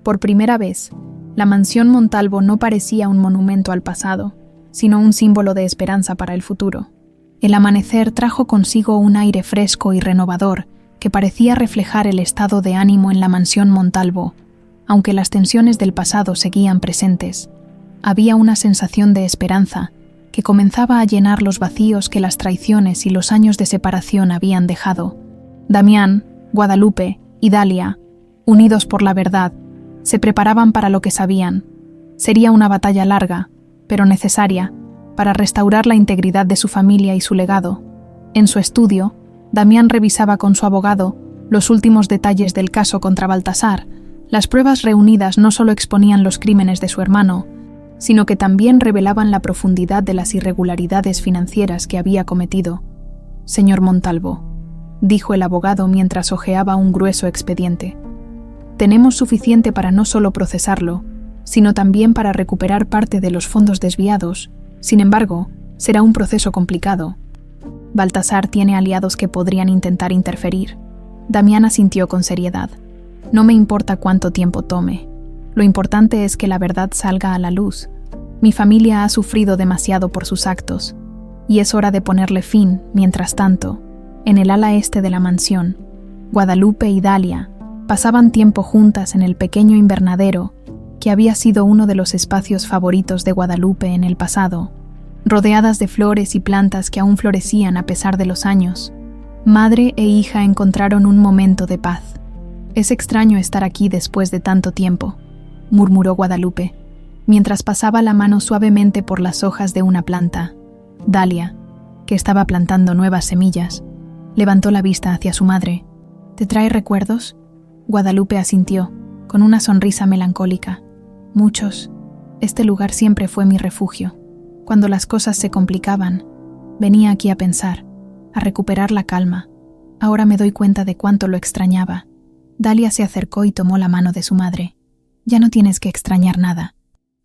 Por primera vez, la mansión Montalvo no parecía un monumento al pasado, sino un símbolo de esperanza para el futuro. El amanecer trajo consigo un aire fresco y renovador que parecía reflejar el estado de ánimo en la mansión Montalvo. Aunque las tensiones del pasado seguían presentes, había una sensación de esperanza que comenzaba a llenar los vacíos que las traiciones y los años de separación habían dejado. Damián, Guadalupe y Dalia, unidos por la verdad, se preparaban para lo que sabían. Sería una batalla larga, pero necesaria, para restaurar la integridad de su familia y su legado. En su estudio, Damián revisaba con su abogado los últimos detalles del caso contra Baltasar. Las pruebas reunidas no solo exponían los crímenes de su hermano, sino que también revelaban la profundidad de las irregularidades financieras que había cometido. Señor Montalvo, dijo el abogado mientras hojeaba un grueso expediente. Tenemos suficiente para no solo procesarlo, sino también para recuperar parte de los fondos desviados. Sin embargo, será un proceso complicado. Baltasar tiene aliados que podrían intentar interferir. Damián asintió con seriedad. No me importa cuánto tiempo tome. Lo importante es que la verdad salga a la luz. Mi familia ha sufrido demasiado por sus actos, y es hora de ponerle fin. Mientras tanto, en el ala este de la mansión, Guadalupe y Dalia pasaban tiempo juntas en el pequeño invernadero que había sido uno de los espacios favoritos de Guadalupe en el pasado. Rodeadas de flores y plantas que aún florecían a pesar de los años, madre e hija encontraron un momento de paz. Es extraño estar aquí después de tanto tiempo, murmuró Guadalupe, mientras pasaba la mano suavemente por las hojas de una planta. Dalia, que estaba plantando nuevas semillas, levantó la vista hacia su madre. ¿Te trae recuerdos? Guadalupe asintió, con una sonrisa melancólica. Muchos. Este lugar siempre fue mi refugio. Cuando las cosas se complicaban, Venía aquí a pensar, a recuperar la calma. Ahora me doy cuenta de cuánto lo extrañaba. Dalia se acercó y tomó la mano de su madre. Ya no tienes que extrañar nada.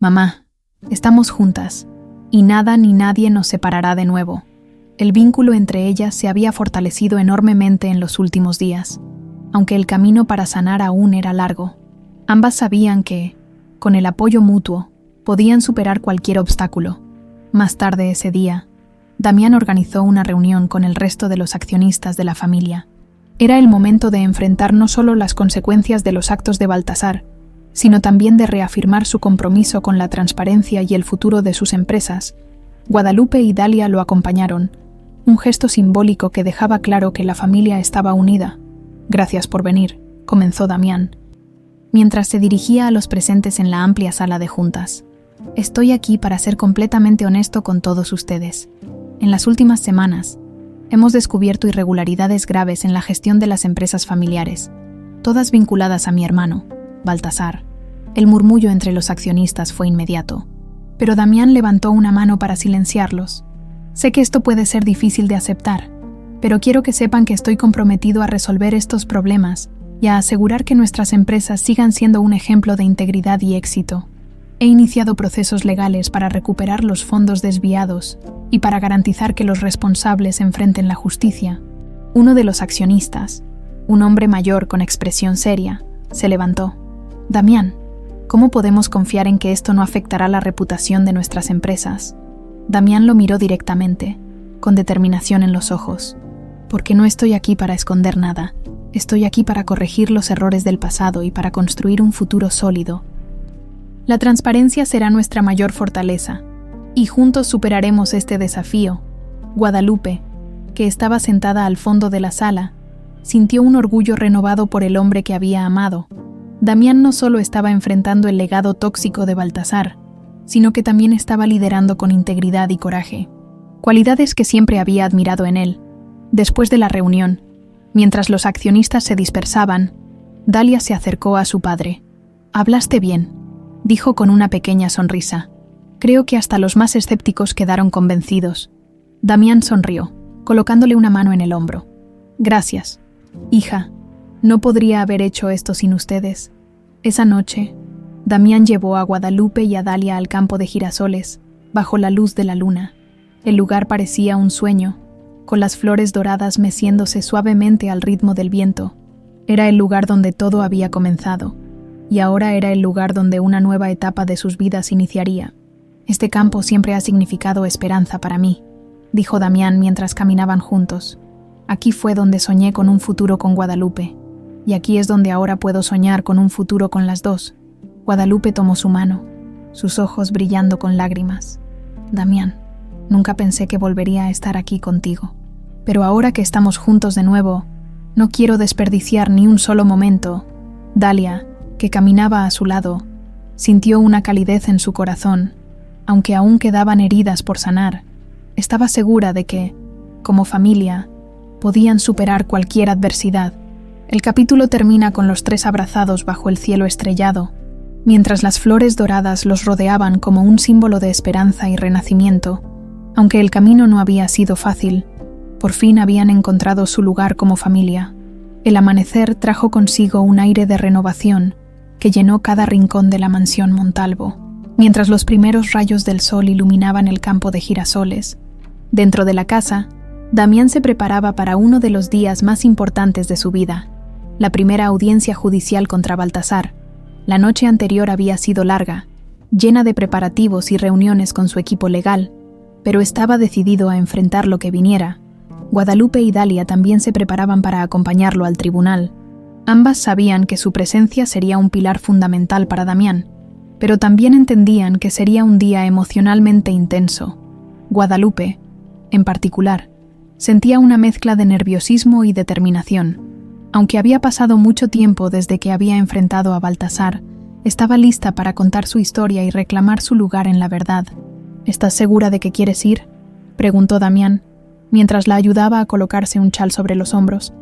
Mamá, estamos juntas, y nada ni nadie nos separará de nuevo. El vínculo entre ellas se había fortalecido enormemente en los últimos días, aunque el camino para sanar aún era largo. Ambas sabían que, con el apoyo mutuo, podían superar cualquier obstáculo. Más tarde ese día, Damián organizó una reunión con el resto de los accionistas de la familia. Era el momento de enfrentar no solo las consecuencias de los actos de Baltasar, sino también de reafirmar su compromiso con la transparencia y el futuro de sus empresas. Guadalupe y Dalia lo acompañaron, un gesto simbólico que dejaba claro que la familia estaba unida. «Gracias por venir», comenzó Damián, mientras se dirigía a los presentes en la amplia sala de juntas. «Estoy aquí para ser completamente honesto con todos ustedes. En las últimas semanas, hemos descubierto irregularidades graves en la gestión de las empresas familiares, todas vinculadas a mi hermano, Baltasar». El murmullo entre los accionistas fue inmediato, pero Damián levantó una mano para silenciarlos. «Sé que esto puede ser difícil de aceptar, pero quiero que sepan que estoy comprometido a resolver estos problemas y a asegurar que nuestras empresas sigan siendo un ejemplo de integridad y éxito. He iniciado procesos legales para recuperar los fondos desviados y para garantizar que los responsables enfrenten la justicia». Uno de los accionistas, un hombre mayor con expresión seria, se levantó. «Damián, ¿cómo podemos confiar en que esto no afectará la reputación de nuestras empresas?». Damián lo miró directamente, con determinación en los ojos. «Porque no estoy aquí para esconder nada. Estoy aquí para corregir los errores del pasado y para construir un futuro sólido. La transparencia será nuestra mayor fortaleza, y juntos superaremos este desafío». Guadalupe, que estaba sentada al fondo de la sala, sintió un orgullo renovado por el hombre que había amado. Damián no solo estaba enfrentando el legado tóxico de Baltasar, sino que también estaba liderando con integridad y coraje, cualidades que siempre había admirado en él. Después de la reunión, mientras los accionistas se dispersaban, Dalia se acercó a su padre. «Hablaste bien», dijo con una pequeña sonrisa. «Creo que hasta los más escépticos quedaron convencidos». Damián sonrió, colocándole una mano en el hombro. «Gracias, hija. No podría haber hecho esto sin ustedes». Esa noche, Damián llevó a Guadalupe y a Dalia al campo de girasoles, bajo la luz de la luna. El lugar parecía un sueño, con las flores doradas meciéndose suavemente al ritmo del viento. Era el lugar donde todo había comenzado, y ahora era el lugar donde una nueva etapa de sus vidas iniciaría. «Este campo siempre ha significado esperanza para mí», dijo Damián mientras caminaban juntos. «Aquí fue donde soñé con un futuro con Guadalupe, y aquí es donde ahora puedo soñar con un futuro con las dos». Guadalupe tomó su mano, sus ojos brillando con lágrimas. «Damián, nunca pensé que volvería a estar aquí contigo. Pero ahora que estamos juntos de nuevo, no quiero desperdiciar ni un solo momento». Dalia, que caminaba a su lado, sintió una calidez en su corazón. Aunque aún quedaban heridas por sanar, estaba segura de que, como familia, podían superar cualquier adversidad. El capítulo termina con los tres abrazados bajo el cielo estrellado, mientras las flores doradas los rodeaban como un símbolo de esperanza y renacimiento. Aunque el camino no había sido fácil, por fin habían encontrado su lugar como familia. El amanecer trajo consigo un aire de renovación que llenó cada rincón de la mansión Montalvo, mientras los primeros rayos del sol iluminaban el campo de girasoles. Dentro de la casa, Damián se preparaba para uno de los días más importantes de su vida, la primera audiencia judicial contra Baltasar. La noche anterior había sido larga, llena de preparativos y reuniones con su equipo legal, pero estaba decidido a enfrentar lo que viniera. Guadalupe y Dalia también se preparaban para acompañarlo al tribunal. Ambas sabían que su presencia sería un pilar fundamental para Damián, pero también entendían que sería un día emocionalmente intenso. Guadalupe, en particular, sentía una mezcla de nerviosismo y determinación. Aunque había pasado mucho tiempo desde que había enfrentado a Baltasar, estaba lista para contar su historia y reclamar su lugar en la verdad. «¿Estás segura de que quieres ir?», preguntó Damián, mientras la ayudaba a colocarse un chal sobre los hombros.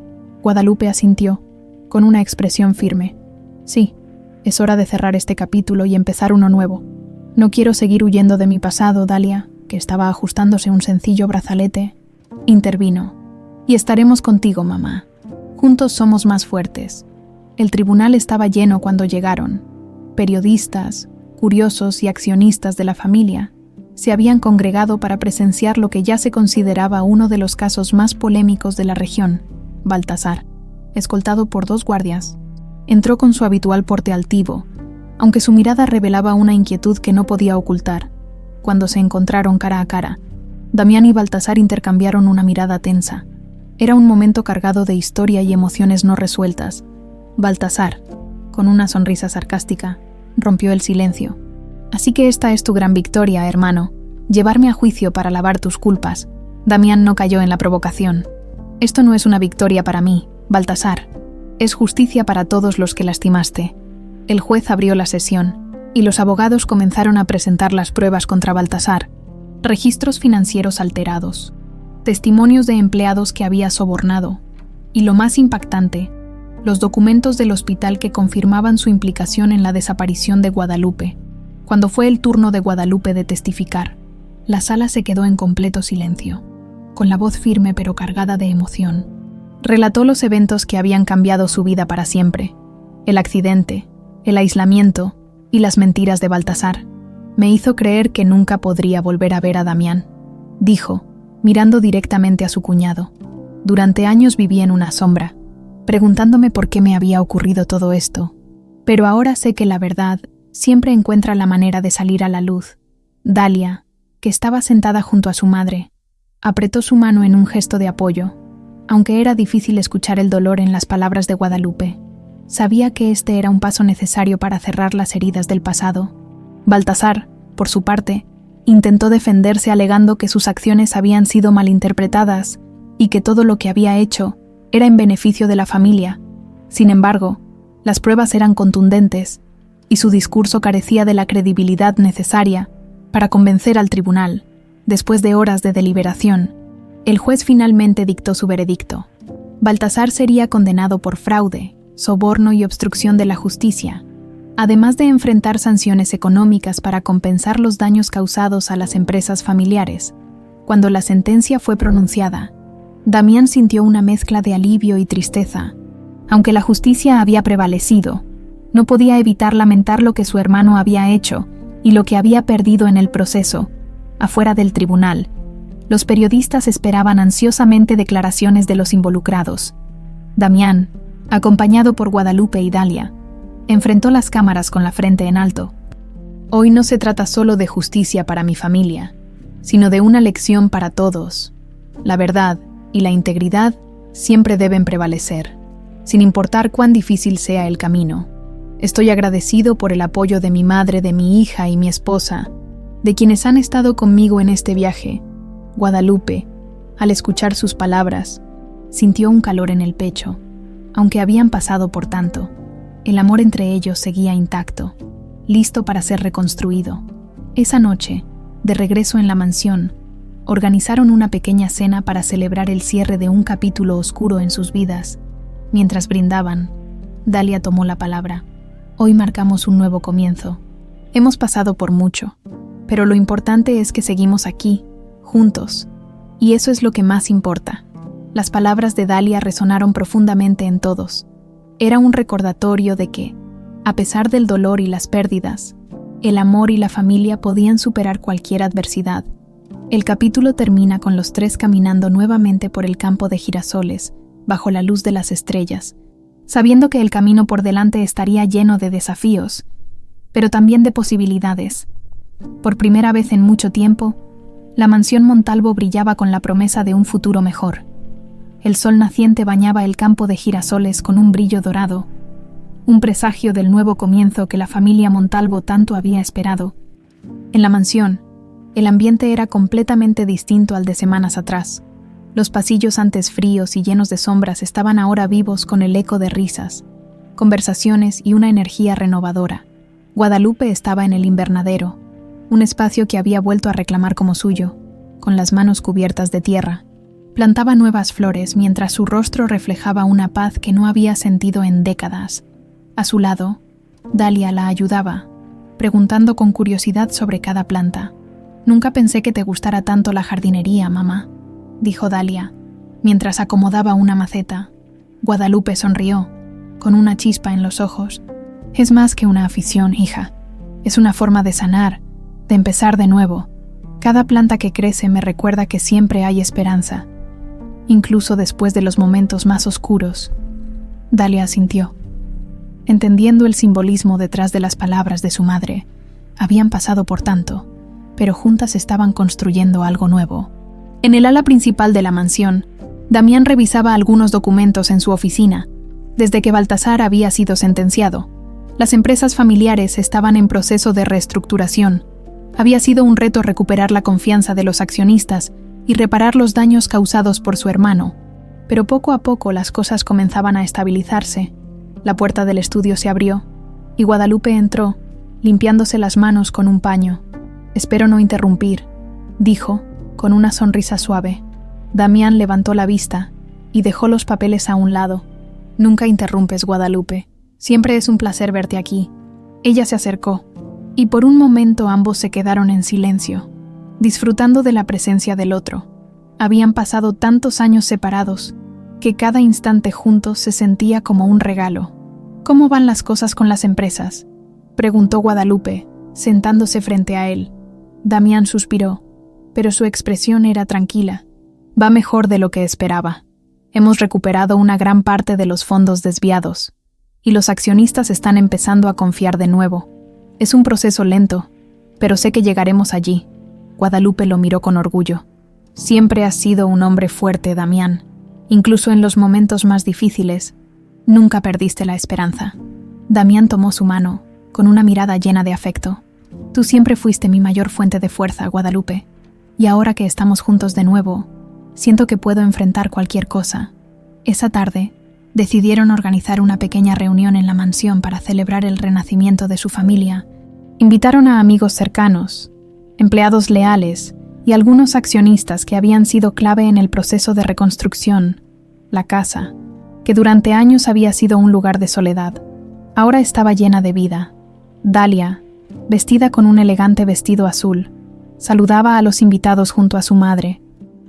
Guadalupe asintió, con una expresión firme. «Sí, es hora de cerrar este capítulo y empezar uno nuevo. No quiero seguir huyendo de mi pasado, Dalia. que estaba ajustándose un sencillo brazalete, intervino. «Y estaremos contigo, mamá. Juntos somos más fuertes». El tribunal estaba lleno cuando llegaron. Periodistas, curiosos y accionistas de la familia se habían congregado para presenciar lo que ya se consideraba uno de los casos más polémicos de la región. Baltasar, escoltado por 2 guardias, entró con su habitual porte altivo, aunque su mirada revelaba una inquietud que no podía ocultar. Cuando se encontraron cara a cara, Damián y Baltasar intercambiaron una mirada tensa. Era un momento cargado de historia y emociones no resueltas. Baltasar, con una sonrisa sarcástica, rompió el silencio. «Así que esta es tu gran victoria, hermano, llevarme a juicio para lavar tus culpas». Damián no cayó en la provocación. «Esto no es una victoria para mí, Baltasar. Es justicia para todos los que lastimaste». El juez abrió la sesión, y los abogados comenzaron a presentar las pruebas contra Baltasar. Registros financieros alterados, testimonios de empleados que había sobornado, y lo más impactante, los documentos del hospital que confirmaban su implicación en la desaparición de Guadalupe. Cuando fue el turno de Guadalupe de testificar, la sala se quedó en completo silencio. Con la voz firme pero cargada de emoción, relató los eventos que habían cambiado su vida para siempre: el accidente, el aislamiento y las mentiras de Baltasar. «Me hizo creer que nunca podría volver a ver a Damián», dijo, mirando directamente a su cuñado. «Durante años viví en una sombra, preguntándome por qué me había ocurrido todo esto. Pero ahora sé que la verdad siempre encuentra la manera de salir a la luz». Dalia, que estaba sentada junto a su madre, apretó su mano en un gesto de apoyo, aunque era difícil escuchar el dolor en las palabras de Guadalupe. Sabía que este era un paso necesario para cerrar las heridas del pasado. Baltasar, por su parte, intentó defenderse alegando que sus acciones habían sido malinterpretadas y que todo lo que había hecho era en beneficio de la familia. Sin embargo, las pruebas eran contundentes y su discurso carecía de la credibilidad necesaria para convencer al tribunal. Después de horas de deliberación, el juez finalmente dictó su veredicto. Baltasar sería condenado por fraude, soborno y obstrucción de la justicia, además de enfrentar sanciones económicas para compensar los daños causados a las empresas familiares. Cuando la sentencia fue pronunciada, Damián sintió una mezcla de alivio y tristeza. Aunque la justicia había prevalecido, no podía evitar lamentar lo que su hermano había hecho y lo que había perdido en el proceso. Afuera del tribunal, los periodistas esperaban ansiosamente declaraciones de los involucrados. Damián, acompañado por Guadalupe y Dalia, enfrentó las cámaras con la frente en alto. «Hoy no se trata solo de justicia para mi familia, sino de una lección para todos. La verdad y la integridad siempre deben prevalecer, sin importar cuán difícil sea el camino. Estoy agradecido por el apoyo de mi madre, de mi hija y mi esposa, de quienes han estado conmigo en este viaje». Guadalupe, al escuchar sus palabras, sintió un calor en el pecho. Aunque habían pasado por tanto, el amor entre ellos seguía intacto, listo para ser reconstruido. Esa noche, de regreso en la mansión, organizaron una pequeña cena para celebrar el cierre de un capítulo oscuro en sus vidas. Mientras brindaban, Dalia tomó la palabra. «Hoy marcamos un nuevo comienzo. Hemos pasado por mucho, pero lo importante es que seguimos aquí, juntos, y eso es lo que más importa». Las palabras de Dalia resonaron profundamente en todos. Era un recordatorio de que, a pesar del dolor y las pérdidas, el amor y la familia podían superar cualquier adversidad. El capítulo termina con los 3 caminando nuevamente por el campo de girasoles, bajo la luz de las estrellas, sabiendo que el camino por delante estaría lleno de desafíos, pero también de posibilidades. Por primera vez en mucho tiempo, la mansión Montalvo brillaba con la promesa de un futuro mejor. El sol naciente bañaba el campo de girasoles con un brillo dorado, un presagio del nuevo comienzo que la familia Montalvo tanto había esperado. En la mansión, el ambiente era completamente distinto al de semanas atrás. Los pasillos antes fríos y llenos de sombras estaban ahora vivos con el eco de risas, conversaciones y una energía renovadora. Guadalupe estaba en el invernadero, un espacio que había vuelto a reclamar como suyo, con las manos cubiertas de tierra. Plantaba nuevas flores mientras su rostro reflejaba una paz que no había sentido en décadas. A su lado, Dalia la ayudaba, preguntando con curiosidad sobre cada planta. Nunca pensé que te gustara tanto la jardinería, mamá, dijo Dalia, mientras acomodaba una maceta. Guadalupe sonrió, con una chispa en los ojos. Es más que una afición, hija. Es una forma de sanar, de empezar de nuevo. Cada planta que crece me recuerda que siempre hay esperanza, incluso después de los momentos más oscuros. Dalia asintió. Entendiendo el simbolismo detrás de las palabras de su madre, habían pasado por tanto, pero juntas estaban construyendo algo nuevo. En el ala principal de la mansión, Damián revisaba algunos documentos en su oficina. Desde que Baltasar había sido sentenciado, las empresas familiares estaban en proceso de reestructuración. Había sido un reto recuperar la confianza de los accionistas y reparar los daños causados por su hermano, pero poco a poco las cosas comenzaban a estabilizarse. La puerta del estudio se abrió y Guadalupe entró, limpiándose las manos con un paño. «Espero no interrumpir», dijo, con una sonrisa suave. Damián levantó la vista y dejó los papeles a un lado. «Nunca interrumpes, Guadalupe. Siempre es un placer verte aquí». Ella se acercó, y por un momento ambos se quedaron en silencio, disfrutando de la presencia del otro. Habían pasado tantos años separados, que cada instante juntos se sentía como un regalo. «¿Cómo van las cosas con las empresas?», preguntó Guadalupe, sentándose frente a él. Damián suspiró, pero su expresión era tranquila. «Va mejor de lo que esperaba. Hemos recuperado una gran parte de los fondos desviados, y los accionistas están empezando a confiar de nuevo. Es un proceso lento, pero sé que llegaremos allí». Guadalupe lo miró con orgullo. «Siempre has sido un hombre fuerte, Damián. Incluso en los momentos más difíciles, nunca perdiste la esperanza». Damián tomó su mano, con una mirada llena de afecto. «Tú siempre fuiste mi mayor fuente de fuerza, Guadalupe. Y ahora que estamos juntos de nuevo, siento que puedo enfrentar cualquier cosa». Esa tarde, decidieron organizar una pequeña reunión en la mansión para celebrar el renacimiento de su familia. Invitaron a amigos cercanos, empleados leales y algunos accionistas que habían sido clave en el proceso de reconstrucción. La casa, que durante años había sido un lugar de soledad, ahora estaba llena de vida. Dalia, vestida con un elegante vestido azul, saludaba a los invitados junto a su madre.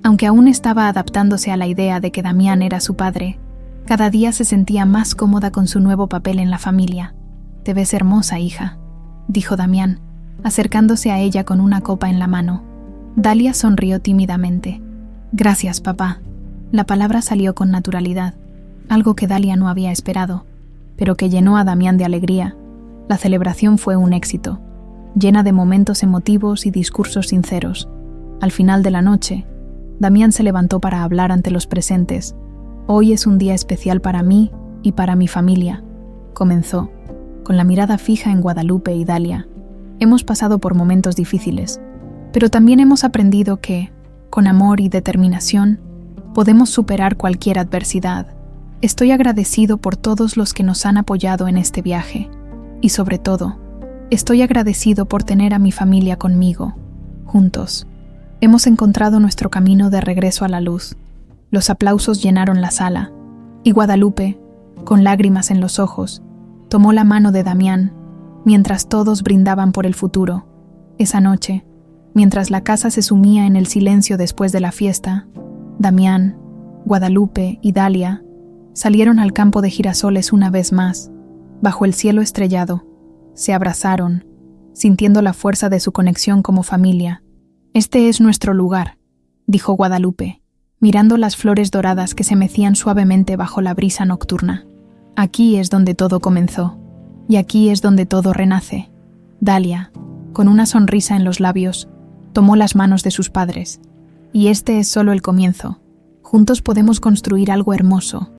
Aunque aún estaba adaptándose a la idea de que Damián era su padre, cada día se sentía más cómoda con su nuevo papel en la familia. «Te ves hermosa, hija», dijo Damián, acercándose a ella con una copa en la mano. Dalia sonrió tímidamente. «Gracias, papá». La palabra salió con naturalidad, algo que Dalia no había esperado, pero que llenó a Damián de alegría. La celebración fue un éxito, llena de momentos emotivos y discursos sinceros. Al final de la noche, Damián se levantó para hablar ante los presentes. «Hoy es un día especial para mí y para mi familia», comenzó, con la mirada fija en Guadalupe y Dalia. «Hemos pasado por momentos difíciles, pero también hemos aprendido que, con amor y determinación, podemos superar cualquier adversidad. Estoy agradecido por todos los que nos han apoyado en este viaje, y sobre todo, estoy agradecido por tener a mi familia conmigo. Juntos, hemos encontrado nuestro camino de regreso a la luz». Los aplausos llenaron la sala, y Guadalupe, con lágrimas en los ojos, tomó la mano de Damián, mientras todos brindaban por el futuro. Esa noche, mientras la casa se sumía en el silencio después de la fiesta, Damián, Guadalupe y Dalia salieron al campo de girasoles una vez más, bajo el cielo estrellado. Se abrazaron, sintiendo la fuerza de su conexión como familia. «Este es nuestro lugar», dijo Guadalupe, mirando las flores doradas que se mecían suavemente bajo la brisa nocturna. «Aquí es donde todo comenzó, y aquí es donde todo renace». Dalia, con una sonrisa en los labios, tomó las manos de sus padres. «Y este es solo el comienzo. Juntos podemos construir algo hermoso,